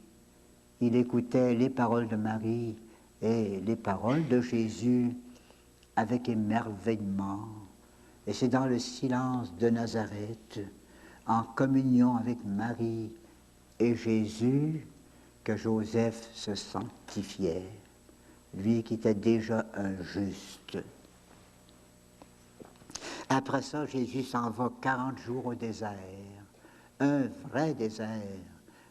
il écoutait les paroles de Marie et les paroles de Jésus avec émerveillement. Et c'est dans le silence de Nazareth, en communion avec Marie et Jésus, que Joseph se sanctifiait, lui qui était déjà un juste. Après ça, Jésus s'en va 40 jours au désert, un vrai désert,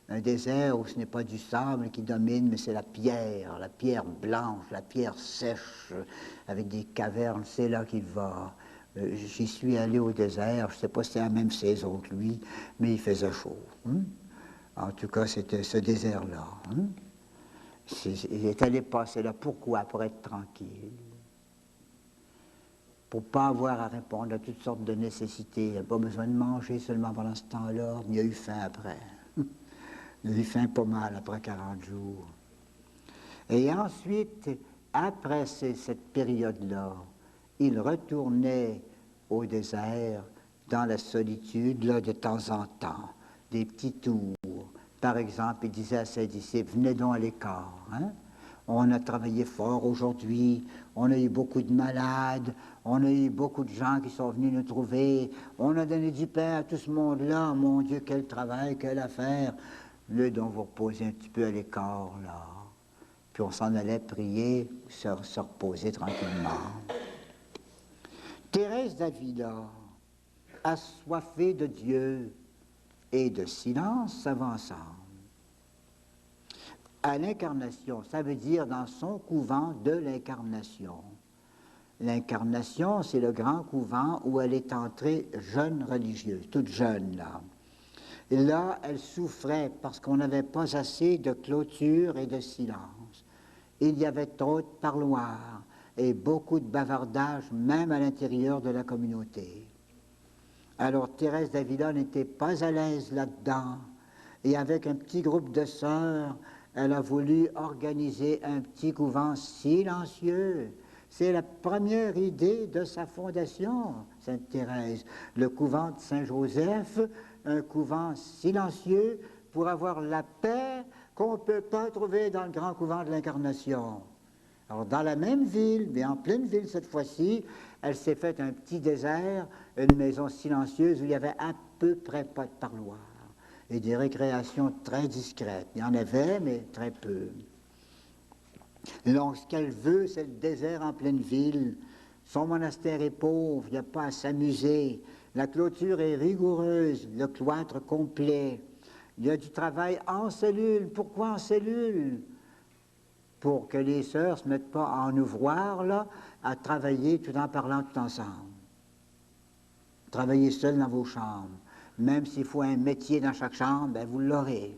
un désert où ce n'est pas du sable qui domine, mais c'est la pierre blanche, la pierre sèche, avec des cavernes, c'est là qu'il va. J'y suis allé au désert, je ne sais pas si c'est la même saison que lui, mais il faisait chaud. En tout cas, c'était ce désert-là. Il est allé passer là. Pourquoi? Pour être tranquille. Pour ne pas avoir à répondre à toutes sortes de nécessités. Il n'a pas besoin de manger seulement pendant ce temps-là. Il a eu faim après. Il a eu faim pas mal après 40 jours. Et ensuite, après cette période-là, il retournait au désert, dans la solitude, là, de temps en temps, des petits tours. Par exemple, il disait à ses disciples, venez donc à l'écart. On a travaillé fort aujourd'hui, on a eu beaucoup de malades, on a eu beaucoup de gens qui sont venus nous trouver, on a donné du pain à tout ce monde-là. Mon Dieu, quel travail, quelle affaire. Là, donc, vous reposez un petit peu à l'écart, là. Puis on s'en allait prier, se reposer tranquillement. Thérèse d'Avila, assoiffée de Dieu et de silence, ça va ensemble. À l'incarnation, ça veut dire dans son couvent de l'incarnation. L'incarnation, c'est le grand couvent où elle est entrée jeune religieuse, toute jeune là. Et là, elle souffrait parce qu'on n'avait pas assez de clôture et de silence. Il y avait trop de parloirs et beaucoup de bavardage, même à l'intérieur de la communauté. Alors Thérèse d'Avila n'était pas à l'aise là-dedans. Et avec un petit groupe de sœurs, elle a voulu organiser un petit couvent silencieux. C'est la première idée de sa fondation, Sainte Thérèse. Le couvent de Saint-Joseph, un couvent silencieux pour avoir la paix qu'on ne peut pas trouver dans le grand couvent de l'Incarnation. Alors, dans la même ville, mais en pleine ville cette fois-ci, elle s'est faite un petit désert, une maison silencieuse où il n'y avait à peu près pas de parloir et des récréations très discrètes. Il y en avait, mais très peu. Donc, ce qu'elle veut, c'est le désert en pleine ville. Son monastère est pauvre, il n'y a pas à s'amuser. La clôture est rigoureuse, le cloître complet. Il y a du travail en cellule. Pourquoi en cellule? Pour que les sœurs ne se mettent pas en ouvroir, là, à travailler tout en parlant tout ensemble. Travaillez seuls dans vos chambres. Même s'il faut un métier dans chaque chambre, ben vous l'aurez.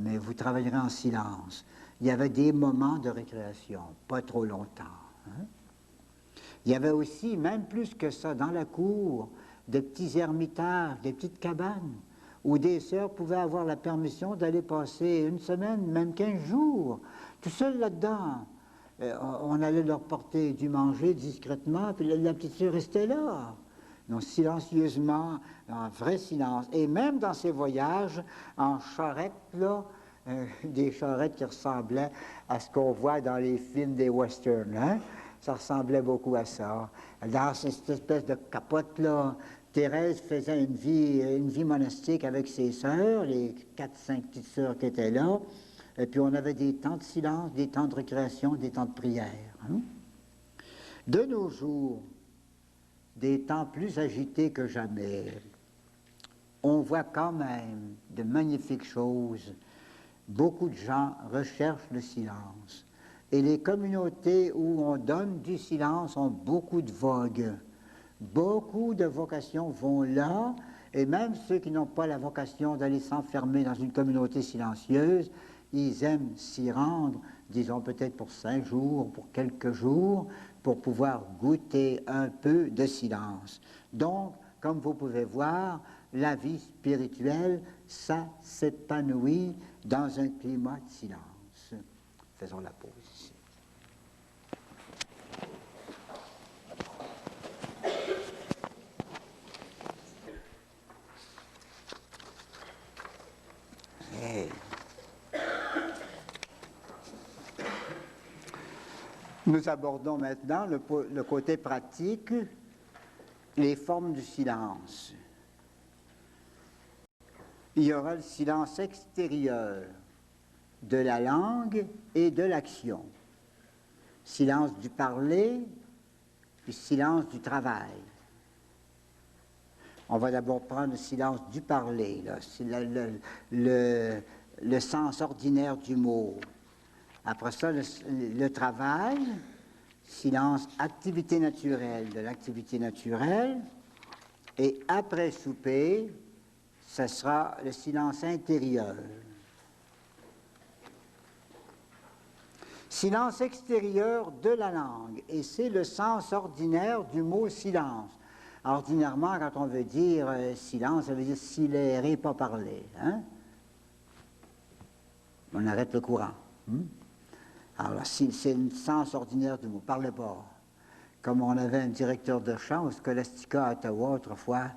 Mais vous travaillerez en silence. Il y avait des moments de récréation, pas trop longtemps. Il y avait aussi, même plus que ça, dans la cour, de petits ermitages, des petites cabanes, où des sœurs pouvaient avoir la permission d'aller passer une semaine, même 15 jours, tout seul là-dedans. On allait leur porter du manger discrètement, puis la petite sœur restait là. Donc silencieusement, en vrai silence. Et même dans ces voyages, en charrette, là, des charrettes qui ressemblaient à ce qu'on voit dans les films des westerns, hein? Ça ressemblait beaucoup à ça. Dans cette espèce de capote-là, Thérèse faisait une vie monastique avec ses sœurs, les 4-5 petites sœurs qui étaient là, et puis on avait des temps de silence, des temps de récréation, des temps de prière. De nos jours, des temps plus agités que jamais, on voit quand même de magnifiques choses. Beaucoup de gens recherchent le silence. Et les communautés où on donne du silence ont beaucoup de vogue. Beaucoup de vocations vont là, et même ceux qui n'ont pas la vocation d'aller s'enfermer dans une communauté silencieuse, ils aiment s'y rendre, disons peut-être pour 5 jours, pour quelques jours, pour pouvoir goûter un peu de silence. Donc, comme vous pouvez voir, la vie spirituelle, ça s'épanouit dans un climat de silence. Faisons la pause ici. Hey. Nous abordons maintenant le côté pratique, les formes du silence. Il y aura le silence extérieur de la langue et de l'action. Silence du parler, puis silence du travail. On va d'abord prendre le silence du parler, là. C'est le sens ordinaire du mot. Après ça, le travail, silence activité naturelle de l'activité naturelle. Et après souper, ce sera le silence intérieur. Silence extérieur de la langue. Et c'est le sens ordinaire du mot silence. Ordinairement, quand on veut dire silence, ça veut dire silérer, pas parler. Hein? On arrête le courant. Alors, c'est le sens ordinaire du mot. Parlez pas. Comme on avait un directeur de chant au Scholastica à Ottawa autrefois,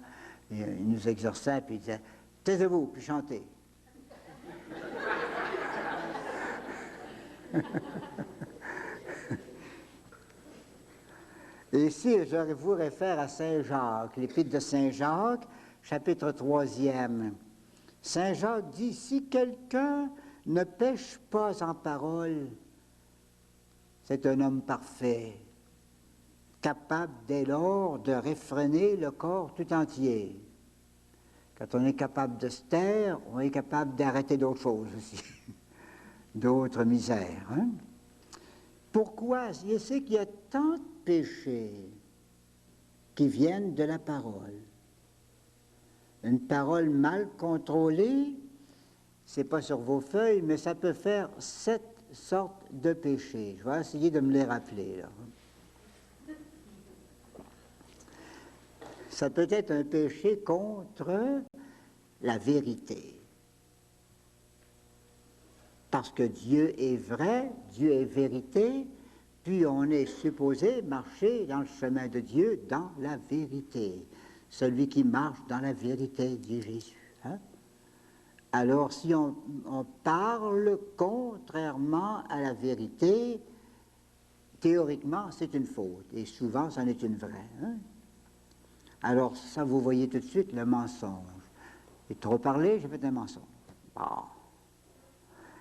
il nous exorçait puis il disait « Taisez-vous, puis chantez. » Et ici, je vous réfère à Saint Jacques, l'Épître de Saint Jacques, chapitre 3e. Saint Jacques dit « Si quelqu'un ne pêche pas en parole, c'est un homme parfait, capable dès lors de réfréner le corps tout entier. » Quand on est capable de se taire, on est capable d'arrêter d'autres choses aussi, d'autres misères. Hein? Pourquoi? Je sais qu'il y a tant de péchés qui viennent de la parole. Une parole mal contrôlée, c'est pas sur vos feuilles, mais ça peut faire 7 sortes de péchés. Je vais essayer de me les rappeler, là. Ça peut être un péché contre la vérité. Parce que Dieu est vrai, Dieu est vérité, puis on est supposé marcher dans le chemin de Dieu dans la vérité. Celui qui marche dans la vérité, dit Jésus. Hein? Alors, si on parle contrairement à la vérité, théoriquement, c'est une faute, et souvent, c'en est une vraie. Hein? Alors, ça, vous voyez tout de suite le mensonge. J'ai trop parlé, j'ai fait un mensonge. Bon.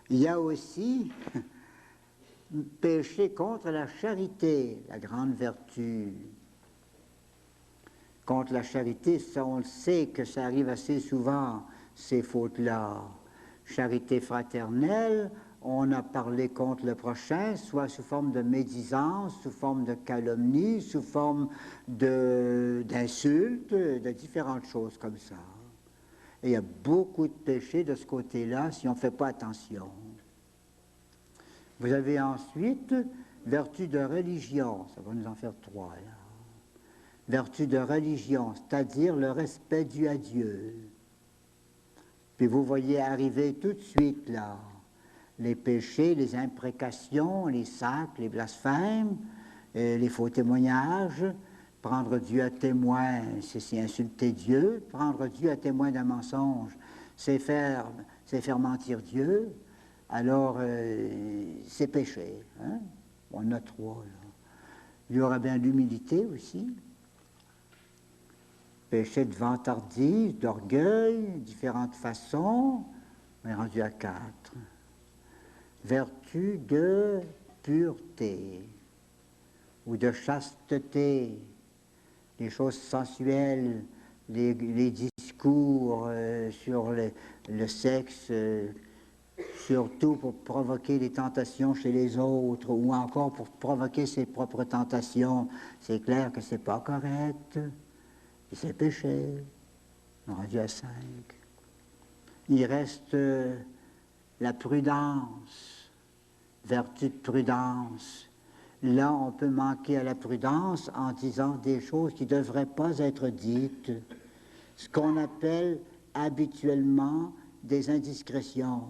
Il y a aussi péché contre la charité, la grande vertu. Contre la charité, ça, on le sait que ça arrive assez souvent, ces fautes-là. Charité fraternelle, on a parlé contre le prochain, soit sous forme de médisance, sous forme de calomnie, sous forme d'insultes, de différentes choses comme ça. Et il y a beaucoup de péchés de ce côté-là si on ne fait pas attention. Vous avez ensuite vertu de religion, ça va nous en faire 3 là. Vertu de religion, c'est-à-dire le respect dû à Dieu. Puis vous voyez arriver tout de suite là, les péchés, les imprécations, les sacres, les blasphèmes, les faux témoignages. Prendre Dieu à témoin, c'est insulter Dieu. Prendre Dieu à témoin d'un mensonge, c'est faire mentir Dieu. Alors, c'est péché. Hein? On en a 3 là. Il y aura bien l'humilité aussi. Péché de vantardise, d'orgueil, différentes façons. On est rendu à 4. Vertu de pureté ou de chasteté, les choses sensuelles, les discours sur le sexe, surtout pour provoquer des tentations chez les autres ou encore pour provoquer ses propres tentations. C'est clair que c'est pas correct. Et c'est péché. On est rendu à 5. Il reste la prudence, vertu de prudence. Là, on peut manquer à la prudence en disant des choses qui ne devraient pas être dites. ce qu'on appelle habituellement des indiscrétions,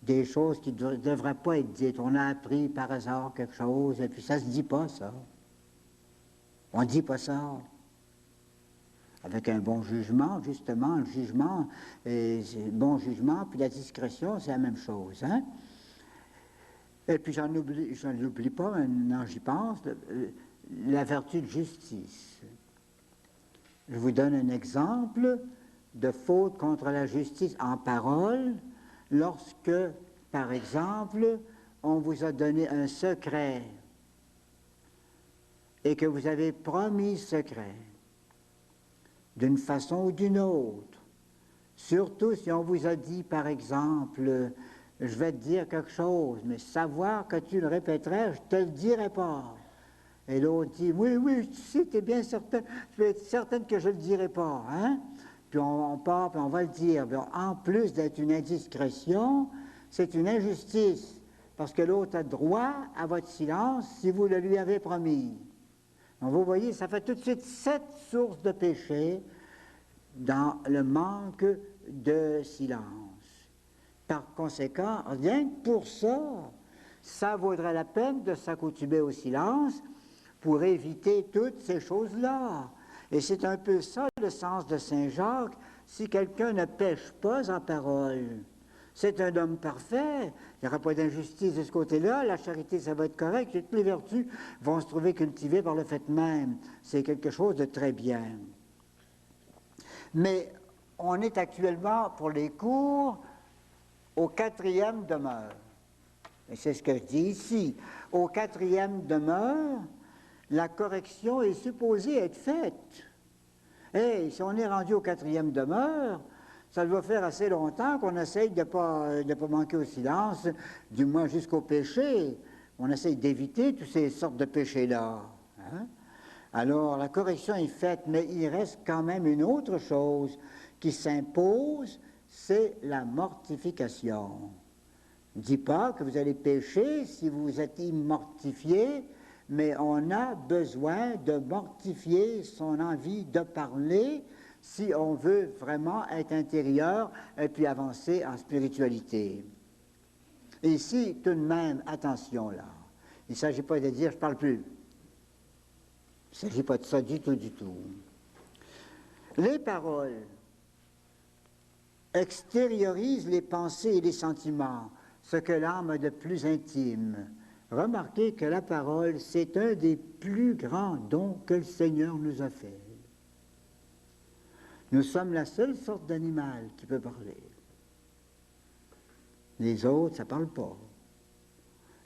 des choses qui ne devraient pas être dites. On a appris par hasard quelque chose, et puis ça ne se dit pas, ça. On ne dit pas ça. Avec un bon jugement, justement, le jugement, bon jugement, puis la discrétion, c'est la même chose. Hein? Et puis, je n'oublie pas, maintenant j'y pense, la vertu de justice. Je vous donne un exemple de faute contre la justice en parole, lorsque, par exemple, on vous a donné un secret et que vous avez promis secret d'une façon ou d'une autre. Surtout si on vous a dit, par exemple, je vais te dire quelque chose, mais savoir que tu le répéterais, je ne te le dirai pas. Et l'autre dit, oui, oui, tu sais, tu es bien certain, tu es certaine que je ne le dirai pas. Hein? Puis on part, puis on va le dire. Puis en plus d'être une indiscrétion, c'est une injustice, parce que l'autre a droit à votre silence si vous le lui avez promis. Donc vous voyez, ça fait tout de suite 7 sources de péché dans le manque de silence. Par conséquent, rien que pour ça, ça vaudrait la peine de s'accoutumer au silence pour éviter toutes ces choses-là. Et c'est un peu ça le sens de Saint Jacques. Si quelqu'un ne pêche pas en parole, c'est un homme parfait, il n'y aura pas d'injustice de ce côté-là, la charité, ça va être correct, toutes les vertus vont se trouver cultivées par le fait même. C'est quelque chose de très bien. Mais on est actuellement, pour les cours, au 4e demeure. Et c'est ce que je dis ici. Au 4e demeure, la correction est supposée être faite. Et si on est rendu au 4e demeure, ça doit faire assez longtemps qu'on essaye de ne pas manquer au silence, du moins jusqu'au péché. On essaye d'éviter toutes ces sortes de péchés-là. Hein? Alors, la correction est faite, mais il reste quand même une autre chose qui s'impose, c'est la mortification. Ne dis pas que vous allez pécher si vous êtes immortifié, mais on a besoin de mortifier son envie de parler si on veut vraiment être intérieur et puis avancer en spiritualité. Et ici, tout de même, attention là, il ne s'agit pas de dire « je ne parle plus ». Il ne s'agit pas de ça du tout, du tout. Les paroles extériorisent les pensées et les sentiments, ce que l'âme a de plus intime. Remarquez que la parole, c'est un des plus grands dons que le Seigneur nous a fait. Nous sommes la seule sorte d'animal qui peut parler. Les autres, ça ne parle pas.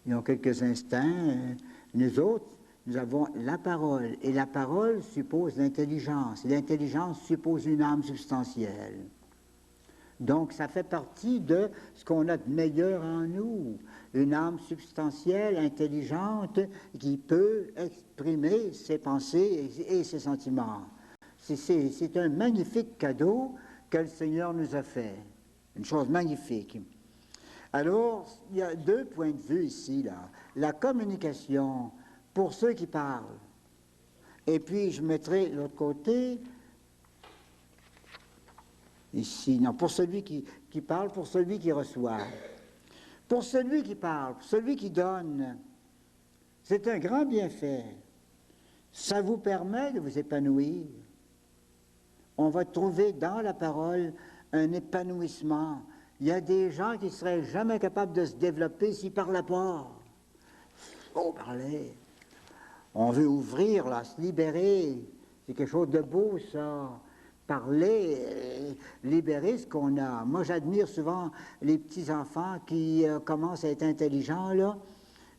Ils ont quelques instincts. Nous autres, nous avons la parole. Et la parole suppose l'intelligence. Et l'intelligence suppose une âme substantielle. Donc, ça fait partie de ce qu'on a de meilleur en nous. Une âme substantielle, intelligente, qui peut exprimer ses pensées et ses sentiments. C'est un magnifique cadeau que le Seigneur nous a fait. Une chose magnifique. Alors, il y a 2 points de vue ici, là. La communication pour ceux qui parlent. Et puis, je mettrai l'autre côté, ici, non, pour celui qui parle, pour celui qui reçoit. Pour celui qui parle, pour celui qui donne, c'est un grand bienfait. Ça vous permet de vous épanouir. On va trouver dans la parole un épanouissement. Il y a des gens qui ne seraient jamais capables de se développer s'ils ne parlaient pas. Il faut parler. On veut ouvrir, là, se libérer. C'est quelque chose de beau, ça. Parler, libérer ce qu'on a. Moi, j'admire souvent les petits-enfants qui commencent à être intelligents, là,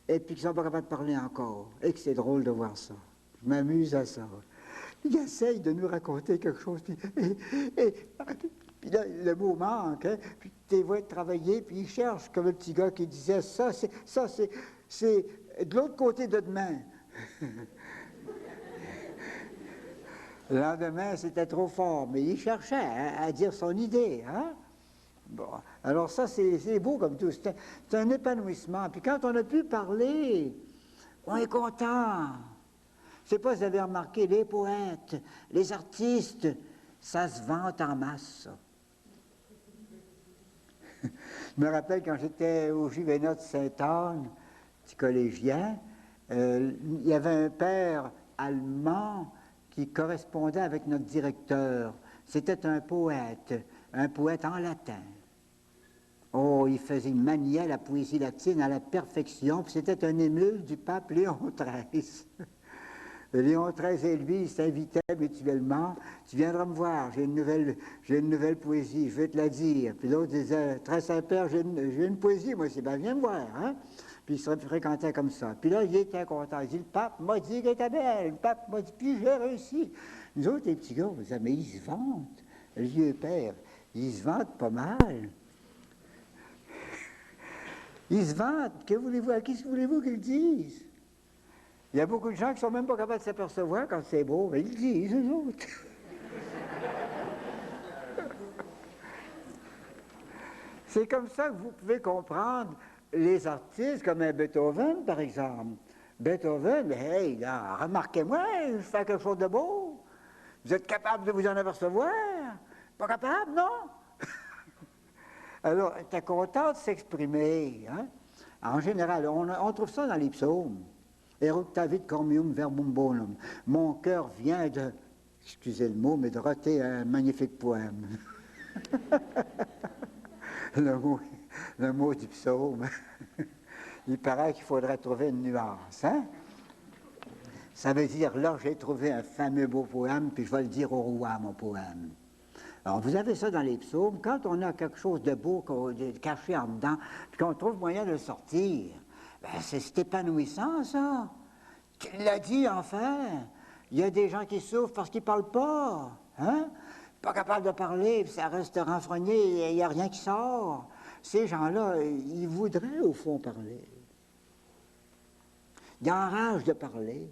et puis qui ne sont pas capables de parler encore. Et que c'est drôle de voir ça. Je m'amuse à ça. Ils essayent de nous raconter quelque chose, puis là, le mot manque, hein, puis tu les vois travailler, puis ils cherchent, comme le petit gars qui disait, ça, c'est de l'autre côté de demain. Le lendemain, c'était trop fort, mais il cherchait à dire son idée. Hein? Bon, alors ça, c'est beau comme tout. C'est un épanouissement. Puis quand on a pu parler, on est content. Je ne sais pas si vous avez remarqué, les poètes, les artistes, Ça se vante en masse, ça. Je me rappelle quand j'étais au Juvénat de Sainte-Anne, petit collégien, il y avait un père allemand qui correspondait avec notre directeur. C'était un poète en latin. Oh, il maniait la poésie latine à la perfection, puis c'était un émule du pape Léon XIII. Léon XIII et lui, ils s'invitaient mutuellement. Tu viendras me voir, j'ai une nouvelle poésie, je vais te la dire. Puis l'autre disait, Très Saint-Père, j'ai une poésie, moi aussi. Ben, viens me voir, hein. Puis il se fréquentait comme ça. Puis là, il était content. Il dit, le pape m'a dit qu'elle était belle. Le pape m'a dit, puis j'ai réussi. Nous autres, les petits gars, on disait, mais ils se vantent. Le vieux père, ils se vantent pas mal. Ils se vantent. Qu'est-ce que voulez-vous qu'ils disent? Il y a beaucoup de gens qui ne sont même pas capables de s'apercevoir quand c'est beau, mais ils le disent, eux autres. C'est comme ça que vous pouvez comprendre les artistes comme un Beethoven, par exemple. Beethoven, hey, là, remarquez-moi, je fais quelque chose de beau. Vous êtes capable de vous en apercevoir? Pas capable, non? Alors, tu es content de s'exprimer. Hein? En général, on trouve ça dans les psaumes. Eructavit cormium verbum bonum. Mon cœur vient de, excusez le mot, mais de roter un magnifique poème. le mot du psaume. Il paraît qu'il faudrait trouver une nuance. Hein? Ça veut dire, là, j'ai trouvé un fameux beau poème, puis je vais le dire au roi, mon poème. Alors, vous avez ça dans les psaumes. Quand on a quelque chose de beau caché en dedans, puis qu'on trouve moyen de le sortir, ben, c'est épanouissant, ça. Qui l'a dit, enfin? Il y a des gens qui souffrent parce qu'ils ne parlent pas. Hein? Pas capables de parler, puis ça reste renfrogné, il n'y a rien qui sort. Ces gens-là, ils voudraient, au fond, parler. Ils ont rage de parler.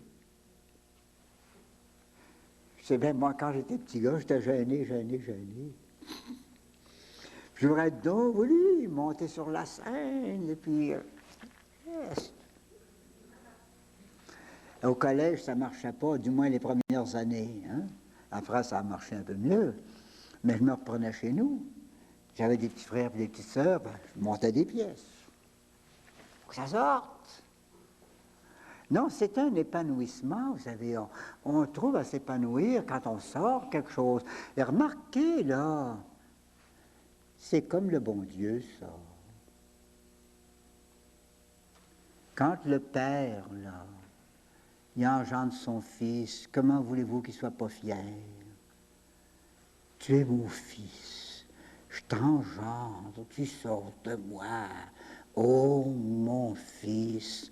Je sais bien, moi, quand j'étais petit gars, j'étais gêné. J'aurais donc voulu monter sur la scène, et puis... yes. Au collège, ça ne marchait pas, du moins les premières années. Hein? Après, ça a marché un peu mieux. Mais je me reprenais chez nous. J'avais des petits frères et des petites sœurs, ben, je montais des pièces. Faut que ça sorte. Non, c'est un épanouissement, vous savez. On trouve à s'épanouir quand on sort quelque chose. Et remarquez, là, c'est comme le bon Dieu, ça. Quand le Père, là, il engendre son Fils, comment voulez-vous qu'il ne soit pas fier? Tu es mon Fils, je t'engendre, tu sors de moi. Oh, mon Fils,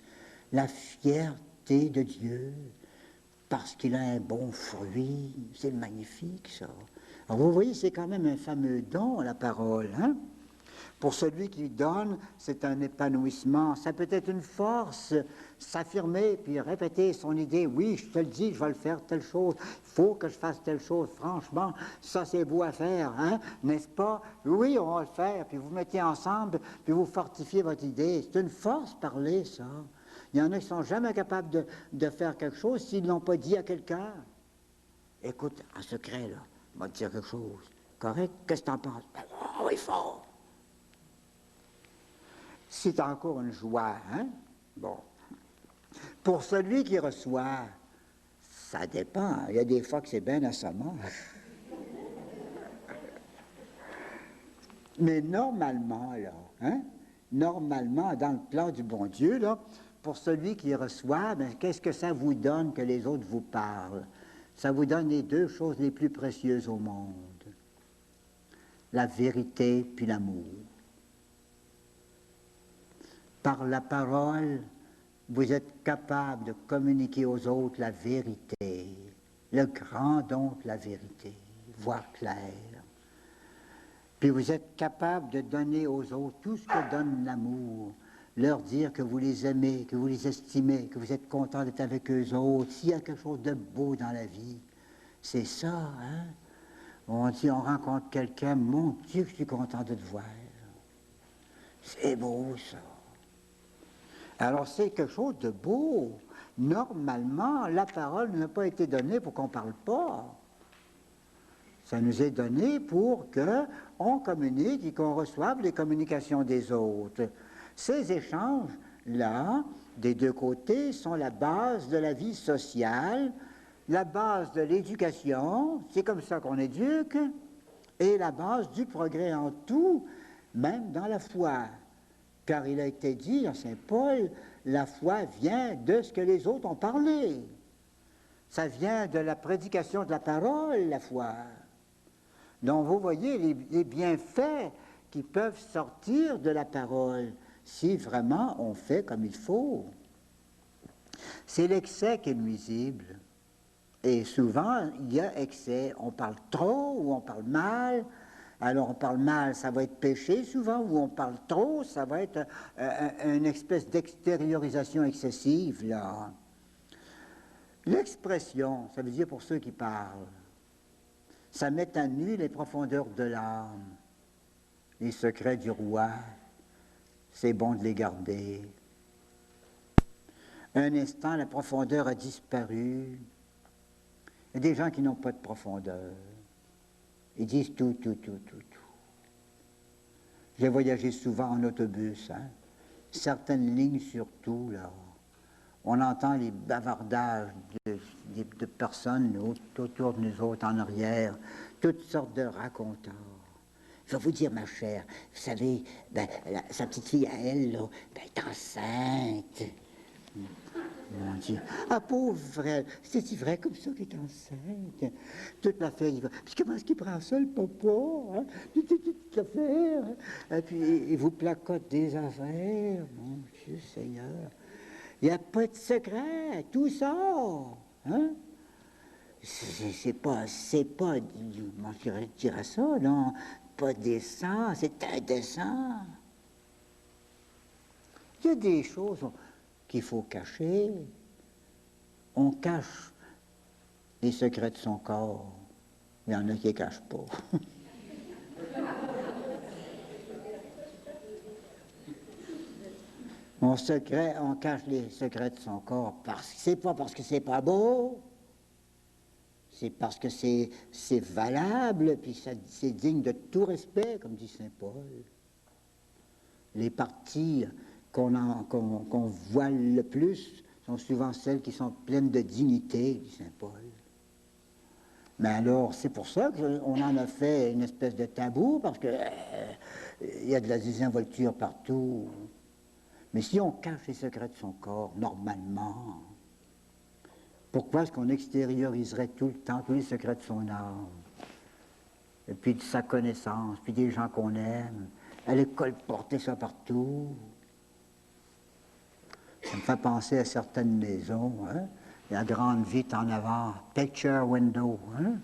la fierté de Dieu, parce qu'il a un bon fruit, c'est magnifique, ça. Alors, vous voyez, c'est quand même un fameux don, la parole, hein? Pour celui qui donne, c'est un épanouissement. Ça peut être une force, s'affirmer, puis répéter son idée. Oui, je te le dis, je vais le faire telle chose. Il faut que je fasse telle chose. Franchement, ça c'est beau à faire, hein? N'est-ce pas? Oui, on va le faire. Puis vous mettez ensemble, puis vous fortifiez votre idée. C'est une force, parler, ça. Il y en a qui ne sont jamais capables de faire quelque chose s'ils ne l'ont pas dit à quelqu'un. Écoute, en secret, là, on va te dire quelque chose. Correct? Qu'est-ce que tu en penses? Oh, oui, fort! C'est encore une joie, hein? Bon. Pour celui qui reçoit, ça dépend. Il y a des fois que c'est bien assommant. Mais normalement, là, hein? Normalement, dans le plan du bon Dieu, là, pour celui qui reçoit, ben, qu'est-ce que ça vous donne que les autres vous parlent? Ça vous donne les deux choses les plus précieuses au monde. La vérité puis l'amour. Par la parole, vous êtes capable de communiquer aux autres la vérité, le grand don de la vérité, voir clair. Puis vous êtes capable de donner aux autres tout ce que donne l'amour, leur dire que vous les aimez, que vous les estimez, que vous êtes content d'être avec eux autres, s'il y a quelque chose de beau dans la vie. C'est ça, hein? On dit, on rencontre quelqu'un, mon Dieu, que je suis content de te voir. C'est beau, ça. Alors, c'est quelque chose de beau. Normalement, la parole n'a pas été donnée pour qu'on ne parle pas. Ça nous est donné pour qu'on communique et qu'on reçoive les communications des autres. Ces échanges-là, des deux côtés, sont la base de la vie sociale, la base de l'éducation, c'est comme ça qu'on éduque, et la base du progrès en tout, même dans la foi. Car il a été dit dans Saint Paul, la foi vient de ce que les autres ont parlé. Ça vient de la prédication de la parole, la foi. Donc vous voyez les bienfaits qui peuvent sortir de la parole si vraiment on fait comme il faut. C'est l'excès qui est nuisible. Et souvent, il y a excès. On parle trop ou on parle mal. Alors, on parle mal, ça va être péché souvent, ou on parle trop, ça va être une espèce d'extériorisation excessive, là. L'expression, ça veut dire pour ceux qui parlent, ça met à nu les profondeurs de l'âme, les secrets du roi. C'est bon de les garder. Un instant, la profondeur a disparu. Il y a des gens qui n'ont pas de profondeur. Ils disent tout. J'ai voyagé souvent en autobus, hein. Certaines lignes surtout, là. On entend les bavardages de personnes autour de nous autres, en arrière, toutes sortes de raconteurs. Je vais vous dire, ma chère, vous savez, sa petite fille à elle, là, est enceinte. Mon Dieu. Ah, pauvre frère, c'est-tu vrai comme ça qu'il est enceinte? Toute l'affaire, il va. Puis comment est-ce qu'il prend ça, le papa? Hein? Toute l'affaire. Et puis, il vous placote des affaires. Mon Dieu Seigneur. Il n'y a pas de secret, tout ça. Hein? C'est pas, comment je dirais ça, non? Pas décent, c'est indécent. Il y a des choses qu'il faut cacher. On cache les secrets de son corps. Il y en a qui ne les cachent pas. On cache les secrets de son corps c'est pas parce que c'est pas beau, c'est parce que c'est valable, puis c'est digne de tout respect, comme dit Saint Paul. Les parties qu'on voit le plus sont souvent celles qui sont pleines de dignité, dit Saint Paul. Mais alors, c'est pour ça qu'on en a fait une espèce de tabou, parce que il y a de la désinvolture partout. Mais si on cache les secrets de son corps, normalement, pourquoi est-ce qu'on extérioriserait tout le temps tous les secrets de son âme? Et puis de sa connaissance, puis des gens qu'on aime, à l'école, porter ça partout. Ça me fait penser à certaines maisons, hein? La grande vitre en avant, picture window, hein?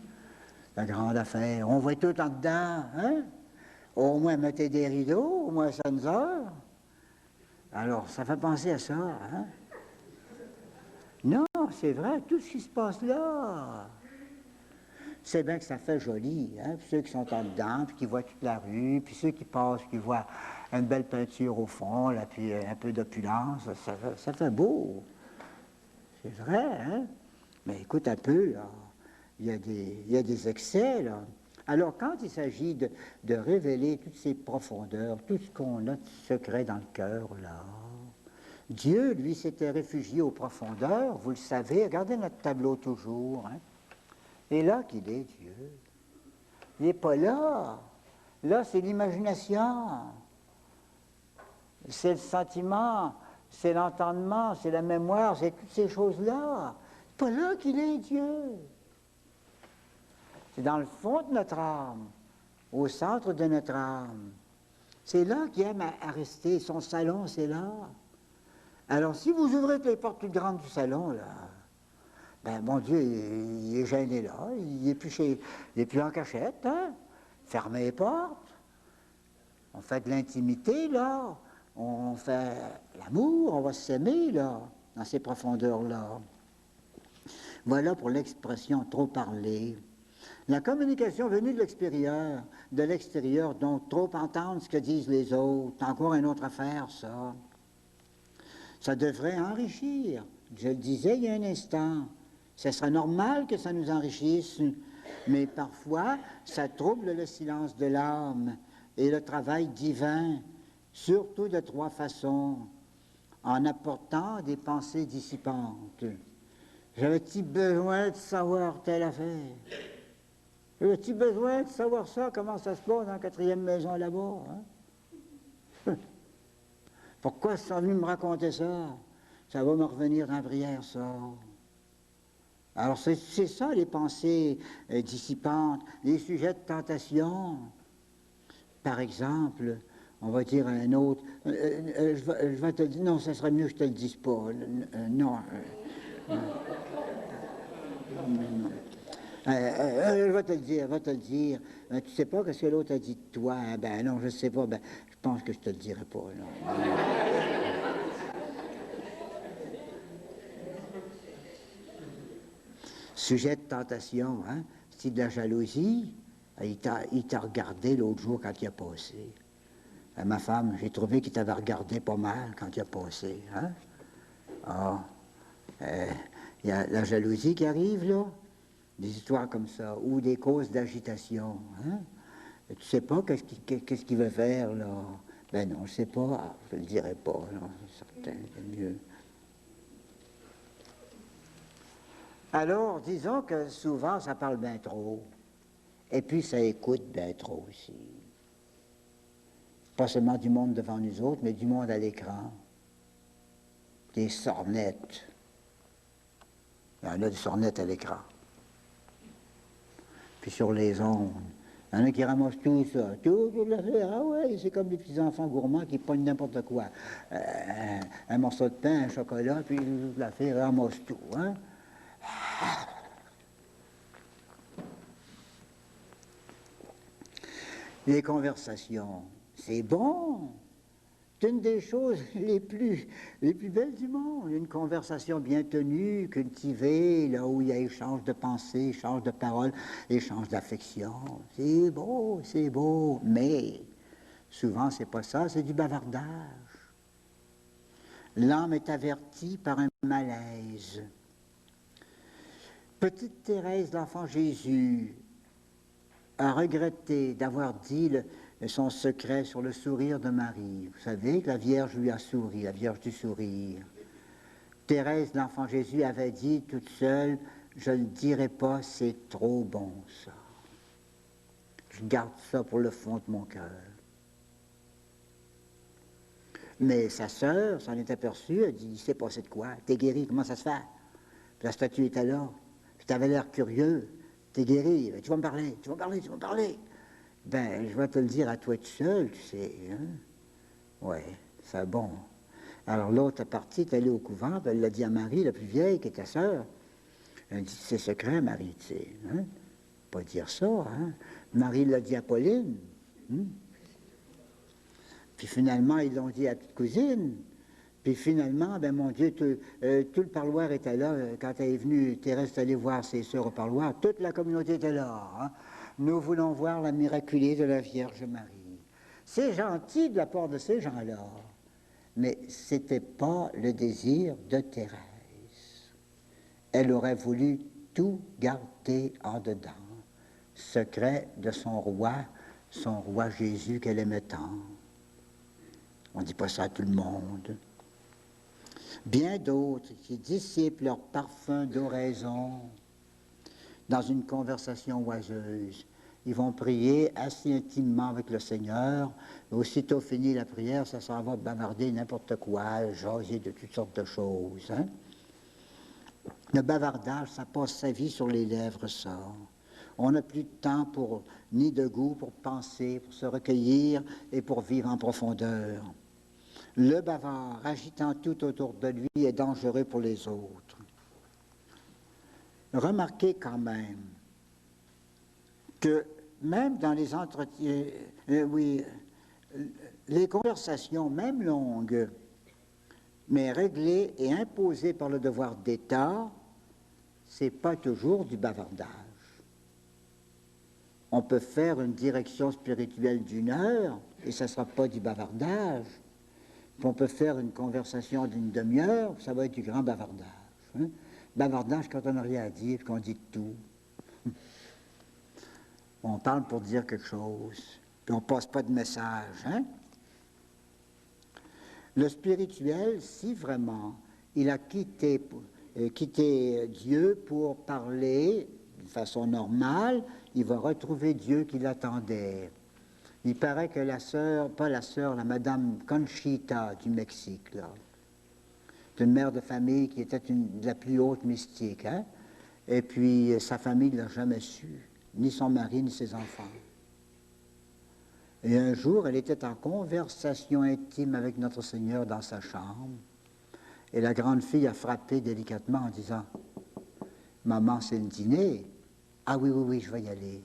La grande affaire. On voit tout en dedans, hein? Au moins mettez des rideaux, au moins 5 heures. Alors, ça fait penser à ça, hein? Non, c'est vrai, tout ce qui se passe là. C'est bien que ça fait joli, hein? Puis ceux qui sont en dedans, puis qui voient toute la rue, puis ceux qui passent, qui voient une belle peinture au fond, là, puis un peu d'opulence, ça fait beau. C'est vrai, hein? Mais écoute un peu, là, il y a des excès, là. Alors, quand il s'agit de révéler toutes ces profondeurs, tout ce qu'on a de secret dans le cœur, là, Dieu, lui, s'était réfugié aux profondeurs, vous le savez, regardez notre tableau toujours, hein? Et là qu'il est, Dieu. Il n'est pas là. Là, c'est l'imagination. C'est le sentiment, c'est l'entendement, c'est la mémoire, c'est toutes ces choses-là. C'est pas là qu'il est, Dieu. C'est dans le fond de notre âme, au centre de notre âme. C'est là qu'il aime à rester. Son salon, c'est là. Alors, si vous ouvrez les portes plus grandes du salon, là, ben, mon Dieu, il est gêné là. Il n'est plus en cachette, hein? Fermez les portes. On fait de l'intimité, là. On fait l'amour, on va s'aimer, là, dans ces profondeurs-là. Voilà pour l'expression trop parler. La communication venue de l'extérieur, donc trop entendre ce que disent les autres, encore une autre affaire, ça. Ça devrait enrichir. Je le disais il y a un instant. Ce serait normal que ça nous enrichisse. Mais parfois, ça trouble le silence de l'âme et le travail divin, surtout de 3 façons, en apportant des pensées dissipantes. J'avais-tu besoin de savoir telle affaire? J'avais-tu besoin de savoir ça, comment ça se passe dans la 4e maison là-bas? Hein? Pourquoi ils sont venus me raconter ça? Ça va me revenir dans la prière, ça. Alors c'est ça les pensées dissipantes, les sujets de tentation. Par exemple, on va dire à un autre, je vais te dire, non, ça serait mieux que je te le dise pas. Non. Non. Je vais te le dire. Tu sais pas ce que l'autre a dit de toi. Hein? Ben non, je sais pas. Ben, je pense que je te le dirai pas. Non. Sujet de tentation, hein? C'est de la jalousie. Il t'a regardé l'autre jour quand il a passé. Ma femme, j'ai trouvé qu'il t'avait regardé pas mal quand il a passé. Hein? Ah, il y a la jalousie qui arrive, là. Des histoires comme ça, ou des causes d'agitation. Hein? Tu sais pas qu'est-ce qu'il veut faire, là. Ben non, je sais pas. Ah, je le dirai pas, non, c'est certain, c'est mieux. Alors, disons que souvent, ça parle bien trop. Et puis, ça écoute bien trop aussi. Pas seulement du monde devant nous autres, mais du monde à l'écran. Des sornettes. Il y en a des sornettes à l'écran. Puis sur les ondes. Il y en a qui ramassent tout ça. Tout l'affaire. Ah ouais, c'est comme des petits enfants gourmands qui pognent n'importe quoi. Un morceau de pain, un chocolat, puis l'affaire ramasse tout. Hein? Les conversations, c'est bon. C'est une des choses les plus belles du monde. Une conversation bien tenue, cultivée, là où il y a échange de pensées, échange de paroles, échange d'affection. C'est beau, mais souvent c'est pas ça, c'est du bavardage. L'âme est avertie par un malaise. Petite Thérèse, l'enfant Jésus, a regretté d'avoir dit son secret sur le sourire de Marie. Vous savez que la Vierge lui a souri, la Vierge du sourire. Thérèse, l'enfant Jésus, avait dit toute seule, je ne le dirai pas, c'est trop bon ça. Je garde ça pour le fond de mon cœur. Mais sa sœur s'en est aperçue, elle dit, il s'est passé de quoi? T'es guéri, comment ça se fait? Puis la statue était là, puis t'avais l'air curieux, t'es guéri, tu vas me parler, tu vas me parler, tu vas me parler. Ben, je vais te le dire à toi tout seul, tu sais. Hein? Oui, c'est bon. Alors l'autre est partie, est allée au couvent, elle l'a dit à Marie, la plus vieille, qui est ta sœur. Elle dit, c'est secret, Marie, tu sais. Hein? Pas dire ça, hein? Marie l'a dit à Pauline. Hein? Puis finalement, ils l'ont dit à toute cousine. Puis finalement, ben mon Dieu, tout le parloir était là. Quand elle est venue, Thérèse est allée voir ses sœurs au parloir. Toute la communauté était là. Hein? Nous voulons voir la miraculée de la Vierge Marie. C'est gentil de la part de ces gens-là, mais ce n'était pas le désir de Thérèse. Elle aurait voulu tout garder en dedans, secret de son roi Jésus qu'elle aimait tant. On ne dit pas ça à tout le monde. Bien d'autres qui dissipent leur parfum d'oraison dans une conversation oiseuse. Ils vont prier assez intimement avec le Seigneur. Aussitôt fini la prière, ça s'en va bavarder n'importe quoi, jaser de toutes sortes de choses. Hein? Le bavardage, ça passe sa vie sur les lèvres, ça. On n'a plus de temps ni de goût pour penser, pour se recueillir et pour vivre en profondeur. Le bavard, agitant tout autour de lui, est dangereux pour les autres. Remarquez quand même que même dans les entretiens, les conversations, même longues, mais réglées et imposées par le devoir d'État, c'est pas toujours du bavardage. On peut faire une direction spirituelle d'1 heure et ça ne sera pas du bavardage. Puis on peut faire une conversation d'1 demi-heure, ça va être du grand bavardage. Hein? Bavardage quand on n'a rien à dire, qu'on dit tout. On parle pour dire quelque chose, puis on ne passe pas de message. Hein? Le spirituel, si vraiment il a quitté Dieu pour parler de façon normale, il va retrouver Dieu qui l'attendait. Il paraît que la sœur, pas la sœur, la madame Conchita du Mexique, là, une mère de famille qui était de la plus haute mystique, hein? Et puis sa famille ne l'a jamais su, ni son mari, ni ses enfants. Et un jour, elle était en conversation intime avec notre Seigneur dans sa chambre, et la grande fille a frappé délicatement en disant « Maman, c'est le dîner. »« Ah oui, oui, oui, je vais y aller. »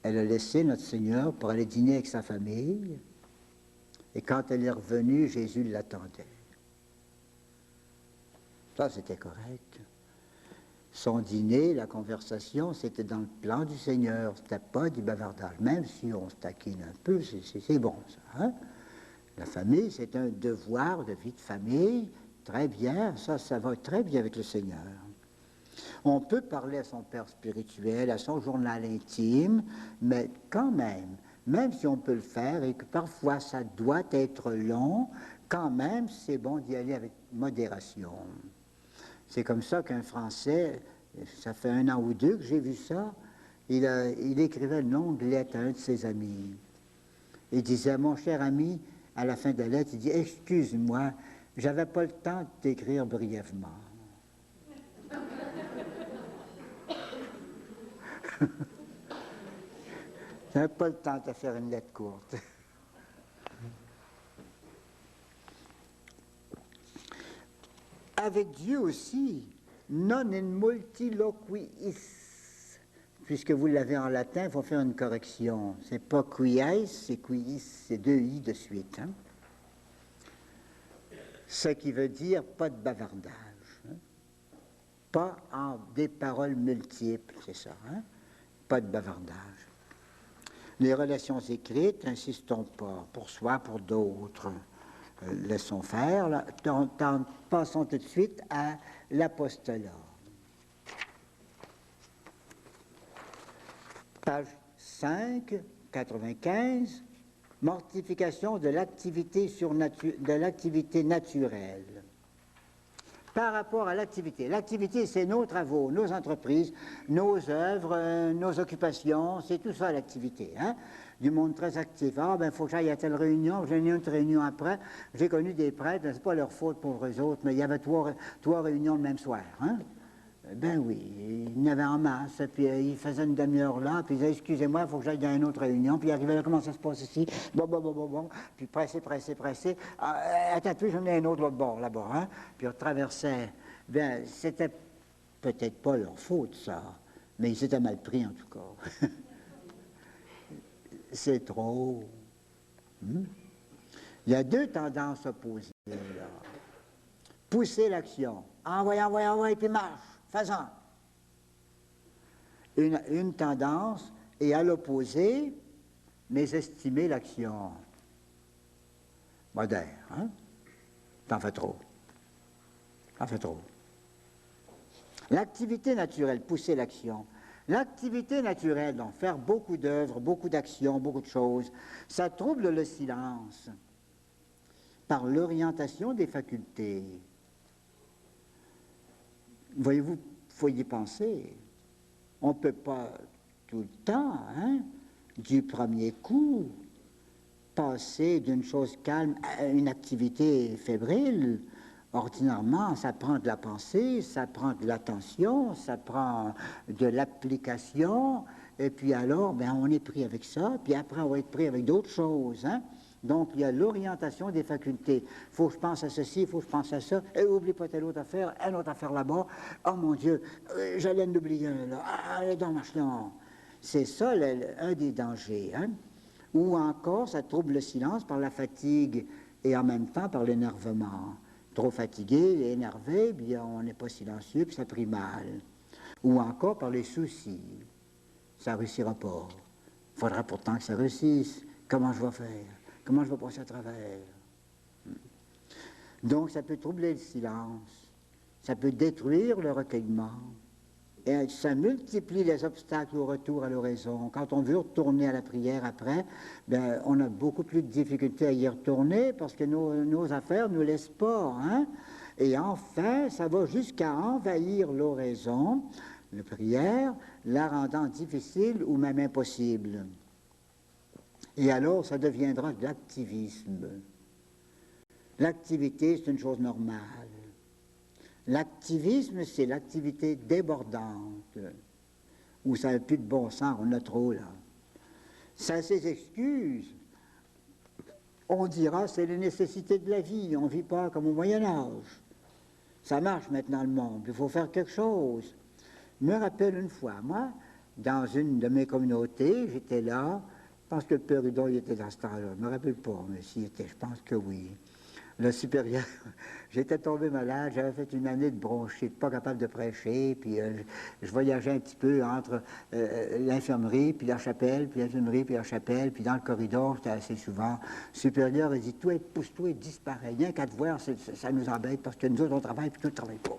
Elle a laissé notre Seigneur pour aller dîner avec sa famille, et quand elle est revenue, Jésus l'attendait. Ça, c'était correct. Son dîner, la conversation, c'était dans le plan du Seigneur. C'était pas du bavardage, même si on se taquine un peu, c'est bon, ça. Hein? La famille, c'est un devoir de vie de famille. Très bien, ça va très bien avec le Seigneur. On peut parler à son père spirituel, à son journal intime, mais quand même si on peut le faire et que parfois ça doit être long, quand même, c'est bon d'y aller avec modération. C'est comme ça qu'un Français, ça fait 1 an ou 2 que j'ai vu ça, il écrivait une longue lettre à un de ses amis. Il disait, mon cher ami, à la fin de la lettre, il dit, excuse-moi, j'avais pas le temps de t'écrire brièvement. J'avais pas le temps de te faire une lettre courte. Avec Dieu aussi, non in multiloquiis. Puisque vous l'avez en latin, il faut faire une correction. C'est pas quies, c'est quiis, c'est 2 i de suite. Hein? Ce qui veut dire pas de bavardage. Hein? Pas en des paroles multiples, c'est ça. Hein? Pas de bavardage. Les relations écrites, n'insistons pas, pour soi, pour d'autres. Laissons faire. Là. Passons tout de suite à l'apostolat. Page 5, 95, mortification de l'activité naturelle. Par rapport à l'activité. L'activité, c'est nos travaux, nos entreprises, nos œuvres, nos occupations, c'est tout ça l'activité. Hein? Du monde très actif. Ah, ben, il faut que j'aille à telle réunion, j'ai une autre réunion après. J'ai connu des prêtres, c'est pas leur faute, pauvres autres, mais il y avait trois réunions le même soir. Hein? Ben oui, il y en avait en masse, puis il faisait une demi-heure là, puis il disait, excusez-moi, il faut que j'aille dans une autre réunion, puis il arrivait là, comment ça se passe ici, bon, puis pressé, attends, puis j'en ai un autre l'autre bord, là-bas, hein, puis on traversait, bien, c'était peut-être pas leur faute, ça, mais ils s'étaient mal pris, en tout cas. C'est trop. Il y a 2 tendances opposées, là. Pousser l'action, envoie, puis marche. Faisant. Une tendance, et à l'opposé, mésestimer l'action. Modère, hein? T'en fais trop. L'activité naturelle, pousser l'action. L'activité naturelle, donc faire beaucoup d'œuvres, beaucoup d'actions, beaucoup de choses, ça trouble le silence par l'orientation des facultés. Voyez-vous, il faut y penser. On ne peut pas tout le temps, hein, du premier coup, passer d'une chose calme à une activité fébrile. Ordinairement, ça prend de la pensée, ça prend de l'attention, ça prend de l'application, et puis alors, ben, on est pris avec ça, puis après, on va être pris avec d'autres choses, hein. Donc, il y a l'orientation des facultés. Il faut que je pense à ceci, il faut que je pense à ça. Et oublie pas telle autre affaire, une autre affaire là-bas. Oh mon Dieu, j'allais en oublier un là. Ah, dans ma non. C'est ça un des dangers. Hein? Ou encore, ça trouble le silence par la fatigue et en même temps par l'énervement. Trop fatigué et énervé, bien on n'est pas silencieux, puis ça prie mal. Ou encore par les soucis. Ça ne réussira pas. Il faudra pourtant que ça réussisse. Comment je vais faire? Comment je vais passer à travers? Donc, ça peut troubler le silence. Ça peut détruire le recueillement. et ça multiplie les obstacles au retour à l'oraison. Quand on veut retourner à la prière après, ben, on a beaucoup plus de difficultés à y retourner parce que nos affaires ne nous laissent pas. Hein? Et enfin, ça va jusqu'à envahir l'oraison, la prière, la rendant difficile ou même impossible. Et alors, ça deviendra de l'activisme. L'activité, c'est une chose normale. L'activisme, c'est l'activité débordante, où ça n'a plus de bon sens, on a trop là. Ça a ses excuses. On dira c'est les nécessités de la vie, on ne vit pas comme au Moyen-Âge. Ça marche maintenant le monde, il faut faire quelque chose. Je me rappelle une fois, moi, dans une de mes communautés, j'étais là, je pense que le Père Hudon il était dans ce temps-là, je ne me rappelle pas, mais s'il était, je pense que oui. Le supérieur, j'étais tombé malade, j'avais fait une année de bronchite, pas capable de prêcher, puis je voyageais un petit peu entre l'infirmerie, puis la chapelle, puis l'infirmerie, puis la chapelle, puis dans le corridor, j'étais assez souvent. Le supérieur, il dit, toi, pousse-toi, disparaît. Rien qu'à te voir, ça nous embête, parce que nous autres, on travaille, puis toi, tu ne travailles pas.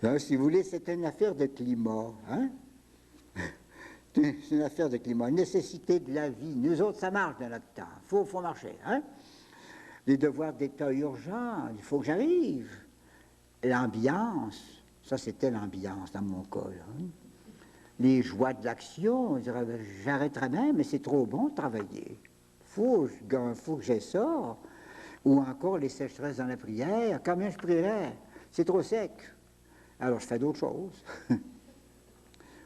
Donc, si vous voulez, c'est une affaire de climat, hein? C'est une affaire de climat, une nécessité de la vie. Nous autres, ça marche dans notre temps. Faut marcher. Hein? Les devoirs d'État urgents, il faut que j'arrive. L'ambiance, ça c'était l'ambiance dans mon cas. Hein? Les joies de l'action, on dirait, j'arrêterai bien, mais c'est trop bon de travailler. Faut que j'ai ça. Ou encore les sécheresses dans la prière. Combien je prierai? C'est trop sec. Alors je fais d'autres choses.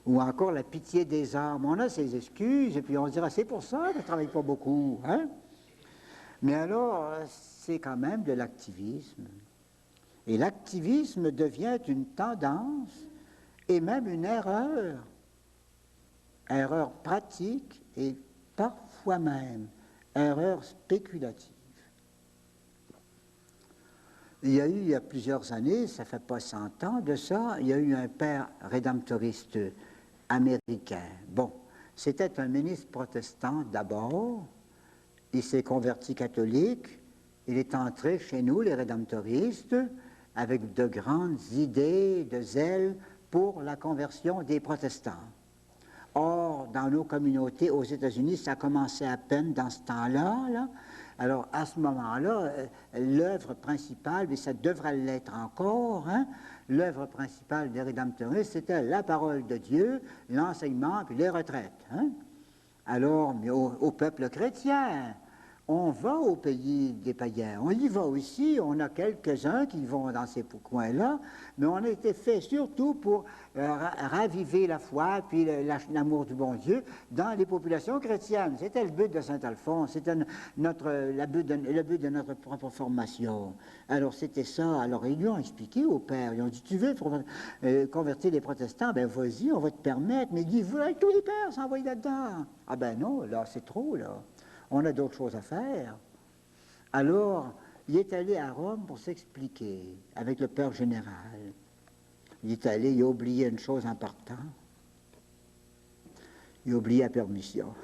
Ou encore la pitié des âmes. On a ses excuses, et puis on se dira, c'est pour ça que je ne travaille pas beaucoup. Hein? Mais alors, c'est quand même de l'activisme. Et l'activisme devient une tendance et même une erreur. Erreur pratique et parfois même erreur spéculative. Il y a plusieurs années, ça ne fait pas 100 ans de ça, il y a eu un père rédemptoriste américain. Bon, c'était un ministre protestant d'abord, il s'est converti catholique, il est entré chez nous, les rédemptoristes, avec de grandes idées, de zèle pour la conversion des protestants. Or, dans nos communautés aux États-Unis, ça commençait à peine dans ce temps-là, là. Alors, à ce moment-là, l'œuvre principale, et ça devrait l'être encore, hein, l'œuvre principale des rédemptoristes, c'était la parole de Dieu, l'enseignement, puis les retraites. Hein. Alors, mais au peuple chrétien, on va au pays des païens, on y va aussi, on a quelques-uns qui vont dans ces coins-là, mais on a été fait surtout pour raviver la foi puis l'amour du bon Dieu dans les populations chrétiennes. C'était le but de Saint-Alphonse, c'était le but de notre propre formation. Alors c'était ça, alors ils lui ont expliqué au père, ils ont dit, tu veux convertir les protestants, ben vas-y, on va te permettre, mais il dit, tous les pères s'envoient là-dedans. Ah ben non, là c'est trop, là. On a d'autres choses à faire. Alors, il est allé à Rome pour s'expliquer avec le père général. Il est allé, il a oublié une chose en partant. Il a oublié la permission.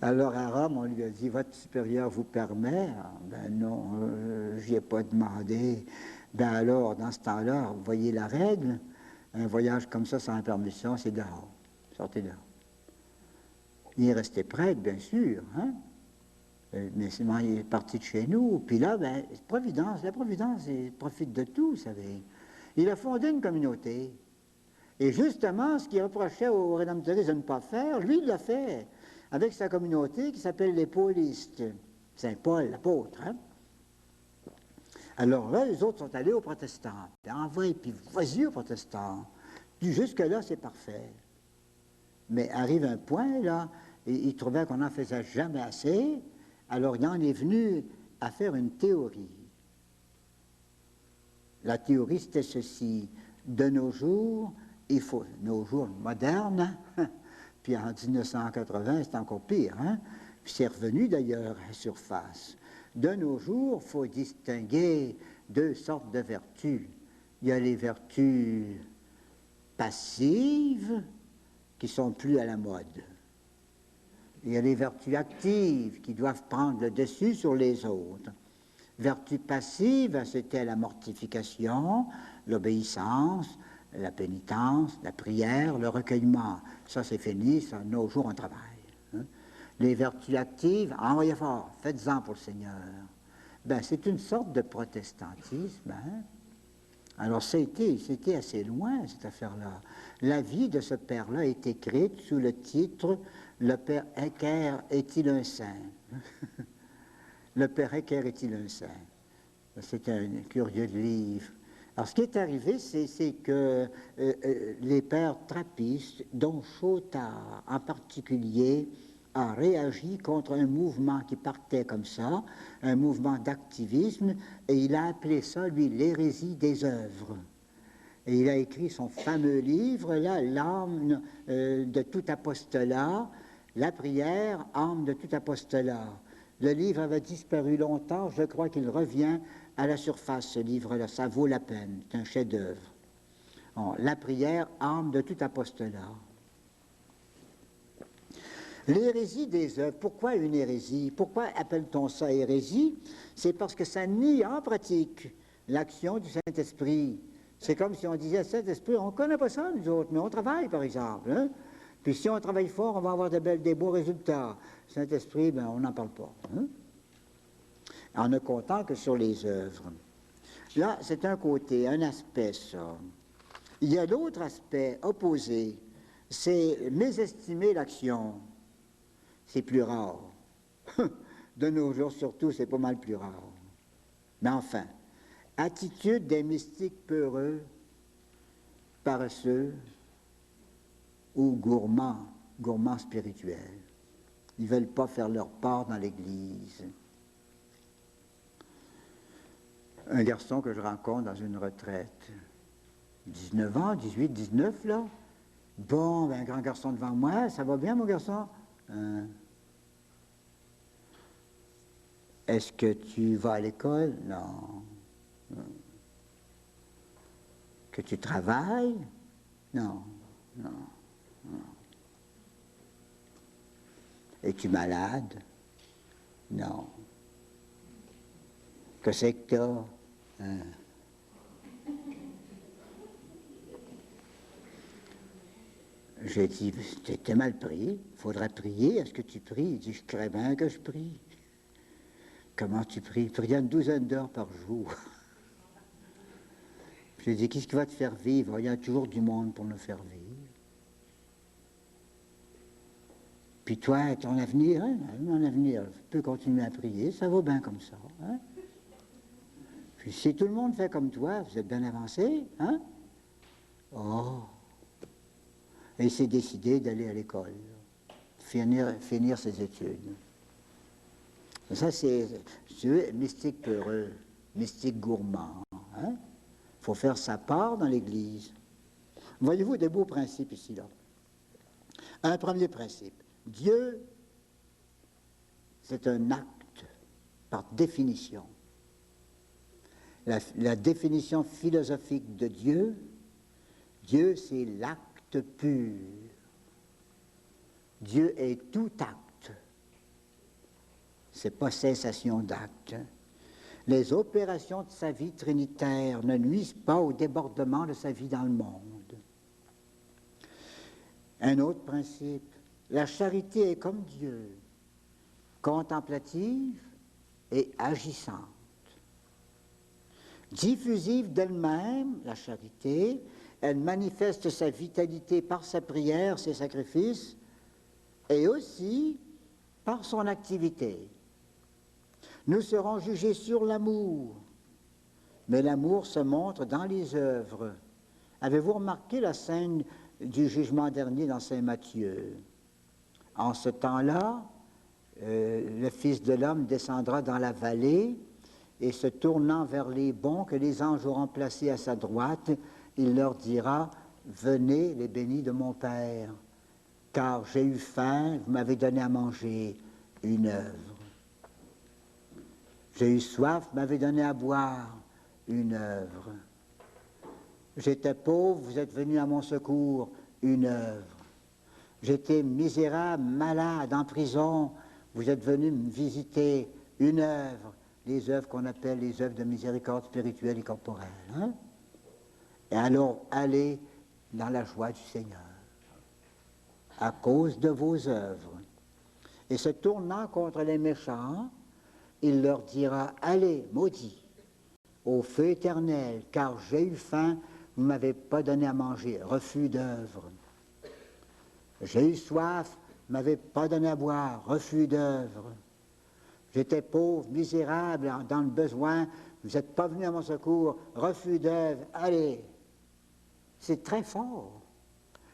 Alors à Rome, on lui a dit, votre supérieur vous permet? Ben non, je n'y ai pas demandé. Ben alors, dans ce temps-là, vous voyez la règle, un voyage comme ça sans permission, c'est dehors. Sortez dehors. Il est resté prêtre, bien sûr, hein? Mais il est parti de chez nous. Puis là, ben, la Providence, elle profite de tout, vous savez. Il a fondé une communauté. Et justement, ce qu'il reprochait aux rédemptoristes de ne pas faire, lui, il l'a fait, avec sa communauté qui s'appelle les Paulistes. Saint Paul, l'apôtre, hein? Alors là, les autres sont allés aux protestants. Puis envoyez, puis vas-y aux protestants. Puis jusque-là, c'est parfait. Mais arrive un point, là, et il trouvait qu'on n'en faisait jamais assez, alors il en est venu à faire une théorie. La théorie, c'était ceci. De nos jours, nos jours modernes, puis en 1980, c'est encore pire, hein? Puis c'est revenu d'ailleurs à la surface. De nos jours, il faut distinguer deux sortes de vertus. Il y a les vertus passives, qui sont plus à la mode. Il y a les vertus actives qui doivent prendre le dessus sur les autres. Vertus passives, c'était la mortification, l'obéissance, la pénitence, la prière, le recueillement. Ça, c'est fini, ça, nos jours, on travaille. Hein. Les vertus actives, envoyez fort, faites-en pour le Seigneur. Ben, c'est une sorte de protestantisme. Hein. Alors, c'était assez loin, cette affaire-là. La vie de ce père-là est écrite sous le titre « Le père Hecker est-il un saint ?» Le père Hecker est-il un saint? C'est un curieux livre. Alors, ce qui est arrivé, c'est que les pères trappistes, dont Chotard en particulier, a réagi contre un mouvement qui partait comme ça, un mouvement d'activisme, et il a appelé ça, lui, l'hérésie des œuvres. Et il a écrit son fameux livre, là, l'âme de tout apostolat, la prière, âme de tout apostolat. Le livre avait disparu longtemps, je crois qu'il revient à la surface, ce livre-là, ça vaut la peine, c'est un chef-d'œuvre. Bon, la prière, âme de tout apostolat. L'hérésie des œuvres, pourquoi une hérésie? Pourquoi appelle-t-on ça hérésie? C'est parce que ça nie en pratique l'action du Saint-Esprit. C'est comme si on disait, Saint-Esprit, on ne connaît pas ça, nous autres, mais on travaille, par exemple. Hein? Puis si on travaille fort, on va avoir des beaux résultats. Saint-Esprit, ben, on n'en parle pas. Hein? En ne comptant que sur les œuvres. Là, c'est un côté, un aspect, ça. Il y a l'autre aspect opposé, c'est mésestimer l'action. C'est plus rare. De nos jours, surtout, c'est pas mal plus rare. Mais enfin, attitude des mystiques peureux, paresseux ou gourmands spirituels. Ils ne veulent pas faire leur part dans l'Église. Un garçon que je rencontre dans une retraite, 19 ans, 18, 19, là. Bon, ben, un grand garçon devant moi, ça va bien, mon garçon? Est-ce que tu vas à l'école? Non. Que tu travailles? Non. Es-tu malade? Non. Que c'est que t'as? J'ai dit, t'es mal pris, il faudrait prier. Est-ce que tu pries? Il dit, je crée bien que je prie. Comment tu pries? Prie une douzaine d'heures par jour. Je lui ai dit, qu'est-ce qui va te faire vivre? Il y a toujours du monde pour nous faire vivre. Puis toi, ton avenir, hein? Mon avenir, tu peux continuer à prier, ça va bien comme ça. Hein? Puis si tout le monde fait comme toi, vous êtes bien avancé, hein? Oh! Et il s'est décidé d'aller à l'école, finir ses études. Ça, c'est mystique peureux, mystique gourmand. Hein? Il faut faire sa part dans l'Église. Voyez-vous des beaux principes ici, là. Un premier principe. Dieu, c'est un acte par définition. La définition philosophique de Dieu, Dieu, c'est l'acte pur. Dieu est tout acte. C'est pas cessation d'acte. Les opérations de sa vie trinitaire ne nuisent pas au débordement de sa vie dans le monde. Un autre principe, la charité est comme Dieu, contemplative et agissante. Diffusive d'elle-même, la charité, elle manifeste sa vitalité par sa prière, ses sacrifices, et aussi par son activité. Nous serons jugés sur l'amour, mais l'amour se montre dans les œuvres. Avez-vous remarqué la scène du jugement dernier dans Saint Matthieu? En ce temps-là, le Fils de l'homme descendra dans la vallée et se tournant vers les bons que les anges auront placés à sa droite, il leur dira, « Venez les bénis de mon Père, car j'ai eu faim, vous m'avez donné à manger une œuvre. J'ai eu soif, vous m'avez donné à boire une œuvre. J'étais pauvre, vous êtes venus à mon secours, une œuvre. J'étais misérable, malade, en prison. Vous êtes venu me visiter une œuvre, les œuvres qu'on appelle les œuvres de miséricorde spirituelle et corporelle. Hein? Et alors, allez dans la joie du Seigneur, à cause de vos œuvres. Et se tournant contre les méchants, il leur dira, allez, maudits, au feu éternel, car j'ai eu faim, vous ne m'avez pas donné à manger, refus d'œuvre. J'ai eu soif, vous ne m'avez pas donné à boire, refus d'œuvre. J'étais pauvre, misérable, dans le besoin, vous n'êtes pas venu à mon secours, refus d'œuvre, allez. C'est très fort.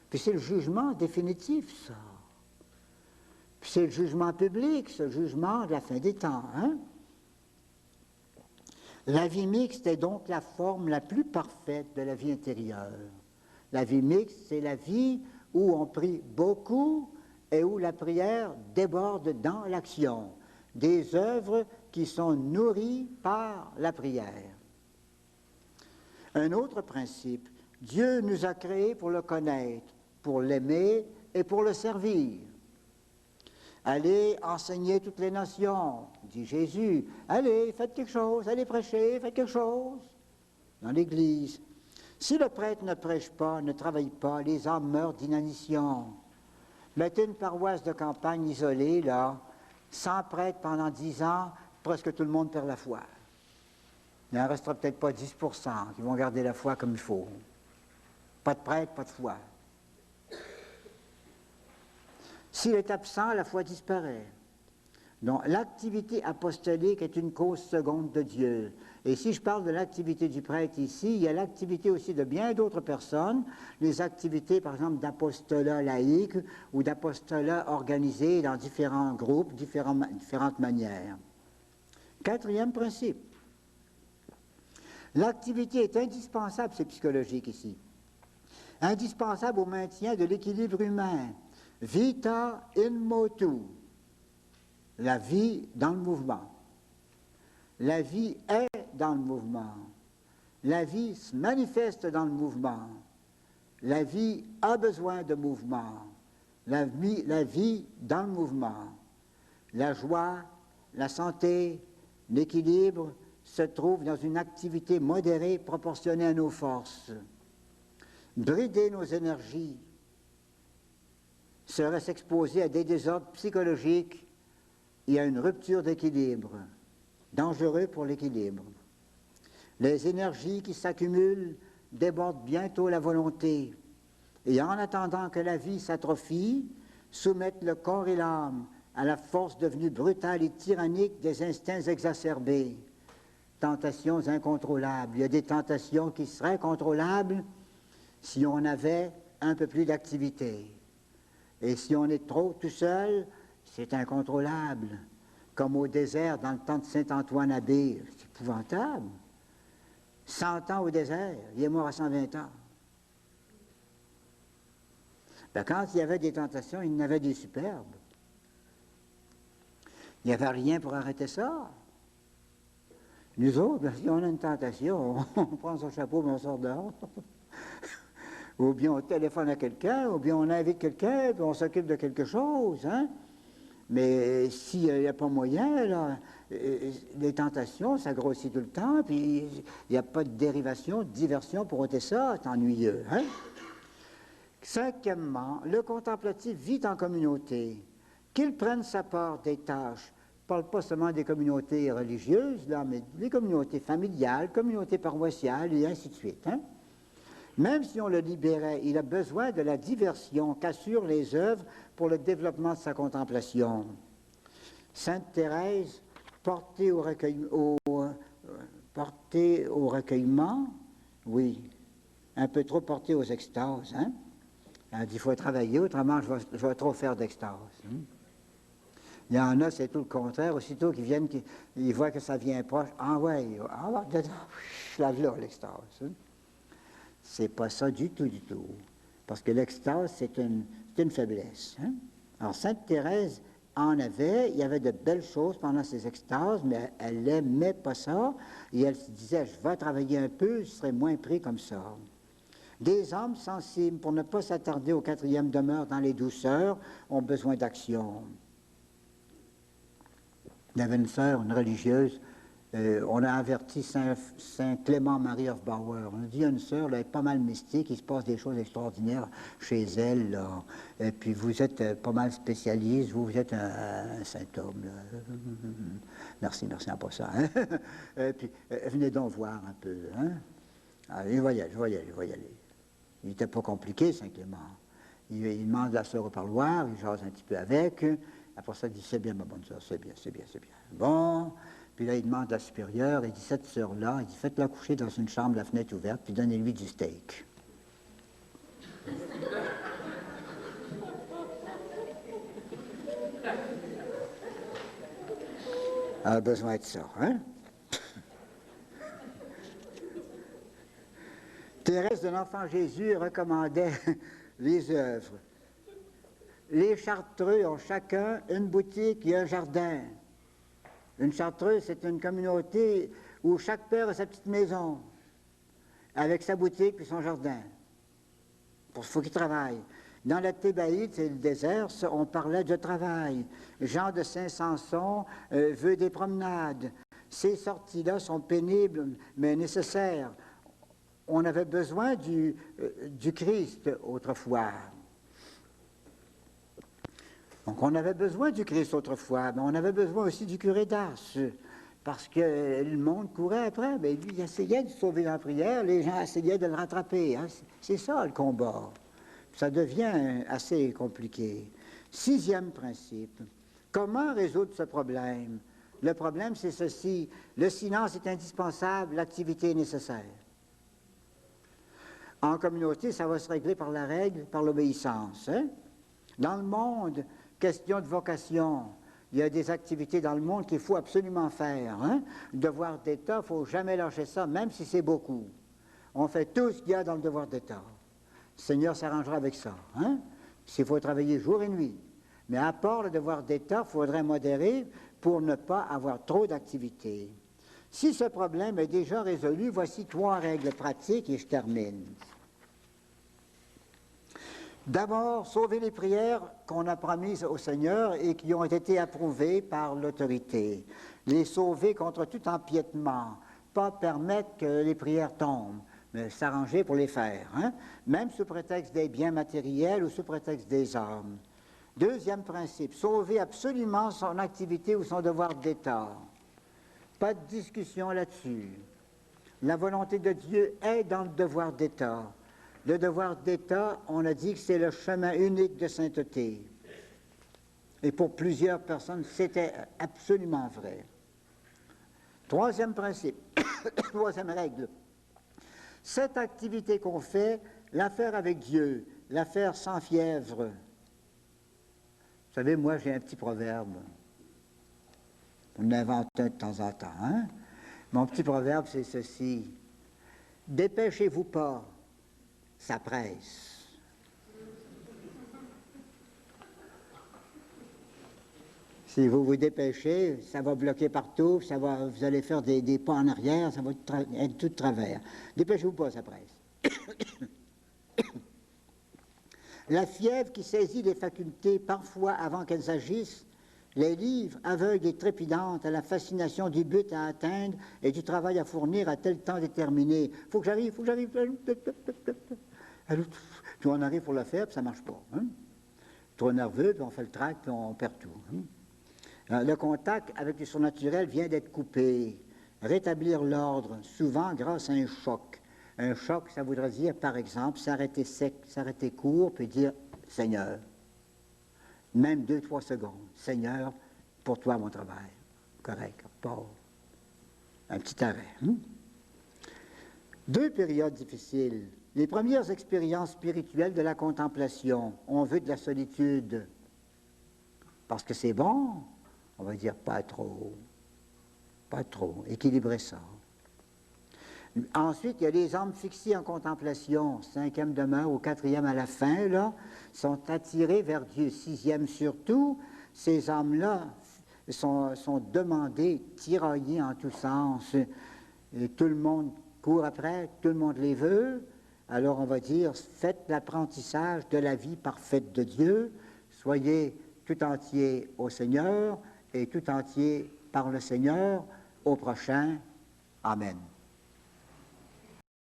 Puis c'est le jugement définitif, ça. Puis c'est le jugement public, ce jugement de la fin des temps. Hein? La vie mixte est donc la forme la plus parfaite de la vie intérieure. La vie mixte, c'est la vie où on prie beaucoup et où la prière déborde dans l'action. Des œuvres qui sont nourries par la prière. Un autre principe, Dieu nous a créés pour le connaître, pour l'aimer et pour le servir. Allez enseigner toutes les nations, dit Jésus. Allez, faites quelque chose, allez prêcher, faites quelque chose dans l'Église. Si le prêtre ne prêche pas, ne travaille pas, les âmes meurent d'inanition. Mettez une paroisse de campagne isolée, là, sans prêtre pendant 10 ans, presque tout le monde perd la foi. Il n'en restera peut-être pas 10% qui vont garder la foi comme il faut. Pas de prêtre, pas de foi. S'il est absent, la foi disparaît. Donc, l'activité apostolique est une cause seconde de Dieu. Et si je parle de l'activité du prêtre ici, il y a l'activité aussi de bien d'autres personnes, les activités, par exemple, d'apostolat laïque ou d'apostolat organisé dans différents groupes, différentes manières. Quatrième principe. L'activité est indispensable, c'est psychologique ici, indispensable au maintien de l'équilibre humain. Vita in motu, la vie dans le mouvement. La vie est dans le mouvement. La vie se manifeste dans le mouvement. La vie a besoin de mouvement. La vie dans le mouvement. La joie, la santé, l'équilibre se trouvent dans une activité modérée proportionnée à nos forces. Brider nos énergies serait s'exposer à des désordres psychologiques et à une rupture d'équilibre, dangereux pour l'équilibre. Les énergies qui s'accumulent débordent bientôt la volonté, et en attendant que la vie s'atrophie, soumettent le corps et l'âme à la force devenue brutale et tyrannique des instincts exacerbés. Tentations incontrôlables. Il y a des tentations qui seraient contrôlables si on avait un peu plus d'activité. Et si on est trop tout seul, c'est incontrôlable. Comme au désert, dans le temps de Saint-Antoine-Abbé, c'est épouvantable. 100 ans au désert, il est mort à 120 ans. Ben, quand il y avait des tentations, il y en avait des superbes. Il n'y avait rien pour arrêter ça. Nous autres, si on a une tentation, on prend son chapeau et on sort dehors. Ou bien on téléphone à quelqu'un, ou bien on invite quelqu'un, puis on s'occupe de quelque chose. Hein? Mais s'il n'y a pas moyen, là, les tentations, ça grossit tout le temps, puis il n'y a pas de dérivation, de diversion pour ôter ça, c'est ennuyeux. Hein? Cinquièmement, le contemplatif vit en communauté. Qu'il prenne sa part des tâches. Je ne parle pas seulement des communautés religieuses, là, mais des communautés familiales, communautés paroissiales, et ainsi de suite. Hein? Même si on le libérait, il a besoin de la diversion qu'assurent les œuvres pour le développement de sa contemplation. Sainte Thérèse, portée au recueillement, oui, un peu trop portée aux extases. Hein? Elle dit, il faut travailler, autrement je vais trop faire d'extase. Hein? Il y en a, c'est tout le contraire. Aussitôt qu'ils viennent, ils voient que ça vient proche. Ah ouais, je lave là, l'extase. Hein? C'est pas ça du tout, du tout. Parce que l'extase, c'est une faiblesse. Hein? Alors, Sainte Thérèse en avait, il y avait de belles choses pendant ses extases, mais elle n'aimait pas ça. Et elle se disait, je vais travailler un peu, je serai moins pris comme ça. Des hommes sensibles, pour ne pas s'attarder au quatrième demeure dans les douceurs, ont besoin d'action. Il y avait une sœur, une religieuse, on a averti Saint Clément Marie Hofbauer. On a dit à une sœur, elle est pas mal mystique, il se passe des choses extraordinaires chez elle. Là. Et puis vous êtes pas mal spécialiste, vous êtes un saint homme. Là. Merci, en passant. Hein? Et puis venez donc voir un peu. Hein? Allez, je vais y aller. Il n'était pas compliqué, Saint Clément. Il demande la sœur au parloir, il jase un petit peu avec. Après ça, il dit, c'est bien, ma bonne sœur, c'est bien. Bon, puis là, il demande à la supérieure, il dit, cette sœur-là, il dit, faites-la coucher dans une chambre, la fenêtre ouverte, puis donnez-lui du steak. Elle a besoin de ça, hein? Thérèse de l'Enfant Jésus recommandait les œuvres. Les Chartreux ont chacun une boutique et un jardin. Une Chartreuse, c'est une communauté où chaque père a sa petite maison, avec sa boutique et son jardin. Il faut qu'il travaille. Dans la Thébaïde, c'est le désert, on parlait de travail. Jean de Saint-Samson veut des promenades. Ces sorties-là sont pénibles, mais nécessaires. On avait besoin du Christ autrefois. Donc on avait besoin du Christ autrefois, mais on avait besoin aussi du curé d'Ars, parce que le monde courait après. Mais lui, il essayait de sauver dans la prière, les gens essayaient de le rattraper. Hein. C'est ça le combat. Ça devient assez compliqué. 6e principe. Comment résoudre ce problème? Le problème, c'est ceci. Le silence est indispensable, l'activité est nécessaire. En communauté, ça va se régler par la règle, par l'obéissance. Hein? Dans le monde, question de vocation, il y a des activités dans le monde qu'il faut absolument faire. Hein? Devoir d'État, il ne faut jamais lâcher ça, même si c'est beaucoup. On fait tout ce qu'il y a dans le devoir d'État. Le Seigneur s'arrangera avec ça. Hein? S'il faut travailler jour et nuit. Mais à part le devoir d'État, il faudrait modérer pour ne pas avoir trop d'activités. Si ce problème est déjà résolu, voici 3 règles pratiques et je termine. D'abord, sauver les prières qu'on a promises au Seigneur et qui ont été approuvées par l'autorité. Les sauver contre tout empiètement, pas permettre que les prières tombent, mais s'arranger pour les faire, hein? Même sous prétexte des biens matériels ou sous prétexte des âmes. 2e principe, sauver absolument son activité ou son devoir d'État. Pas de discussion là-dessus. La volonté de Dieu est dans le devoir d'État. Le devoir d'État, on a dit que c'est le chemin unique de sainteté. Et pour plusieurs personnes, c'était absolument vrai. 3e principe, 3e règle. Cette activité qu'on fait, la faire avec Dieu, la faire sans fièvre. Vous savez, moi, j'ai un petit proverbe. On invente un de temps en temps. Hein? Mon petit proverbe, c'est ceci. Dépêchez-vous pas, ça presse. Si vous vous dépêchez, ça va bloquer partout, vous allez faire des pas en arrière, ça va être tout de travers. Dépêchez-vous pas, ça presse. La fièvre qui saisit les facultés, parfois avant qu'elles agissent, les livre, aveugle et trépidante à la fascination du but à atteindre et du travail à fournir à tel temps déterminé. Faut que j'arrive. Puis on arrive pour le faire, puis ça ne marche pas. Hein? Trop nerveux, puis on fait le trac, puis on perd tout. Hein? Le contact avec le surnaturel vient d'être coupé. Rétablir l'ordre, souvent grâce à un choc. Un choc, ça voudrait dire, par exemple, s'arrêter sec, s'arrêter court, puis dire « Seigneur ». Même 2-3 secondes. Seigneur, pour toi, mon travail. Correct, pas. Un petit arrêt. Hein? 2 périodes difficiles. Les premières expériences spirituelles de la contemplation. On veut de la solitude. Parce que c'est bon, on va dire pas trop. Pas trop. Équilibrer ça. Ensuite, il y a les âmes fixées en contemplation, 5e demeure ou 4e à la fin, là, sont attirées vers Dieu. 6e surtout, ces âmes-là sont demandées, tiraillées en tous sens. Et tout le monde court après, tout le monde les veut. Alors on va dire, faites l'apprentissage de la vie parfaite de Dieu, soyez tout entier au Seigneur et tout entier par le Seigneur au prochain. Amen.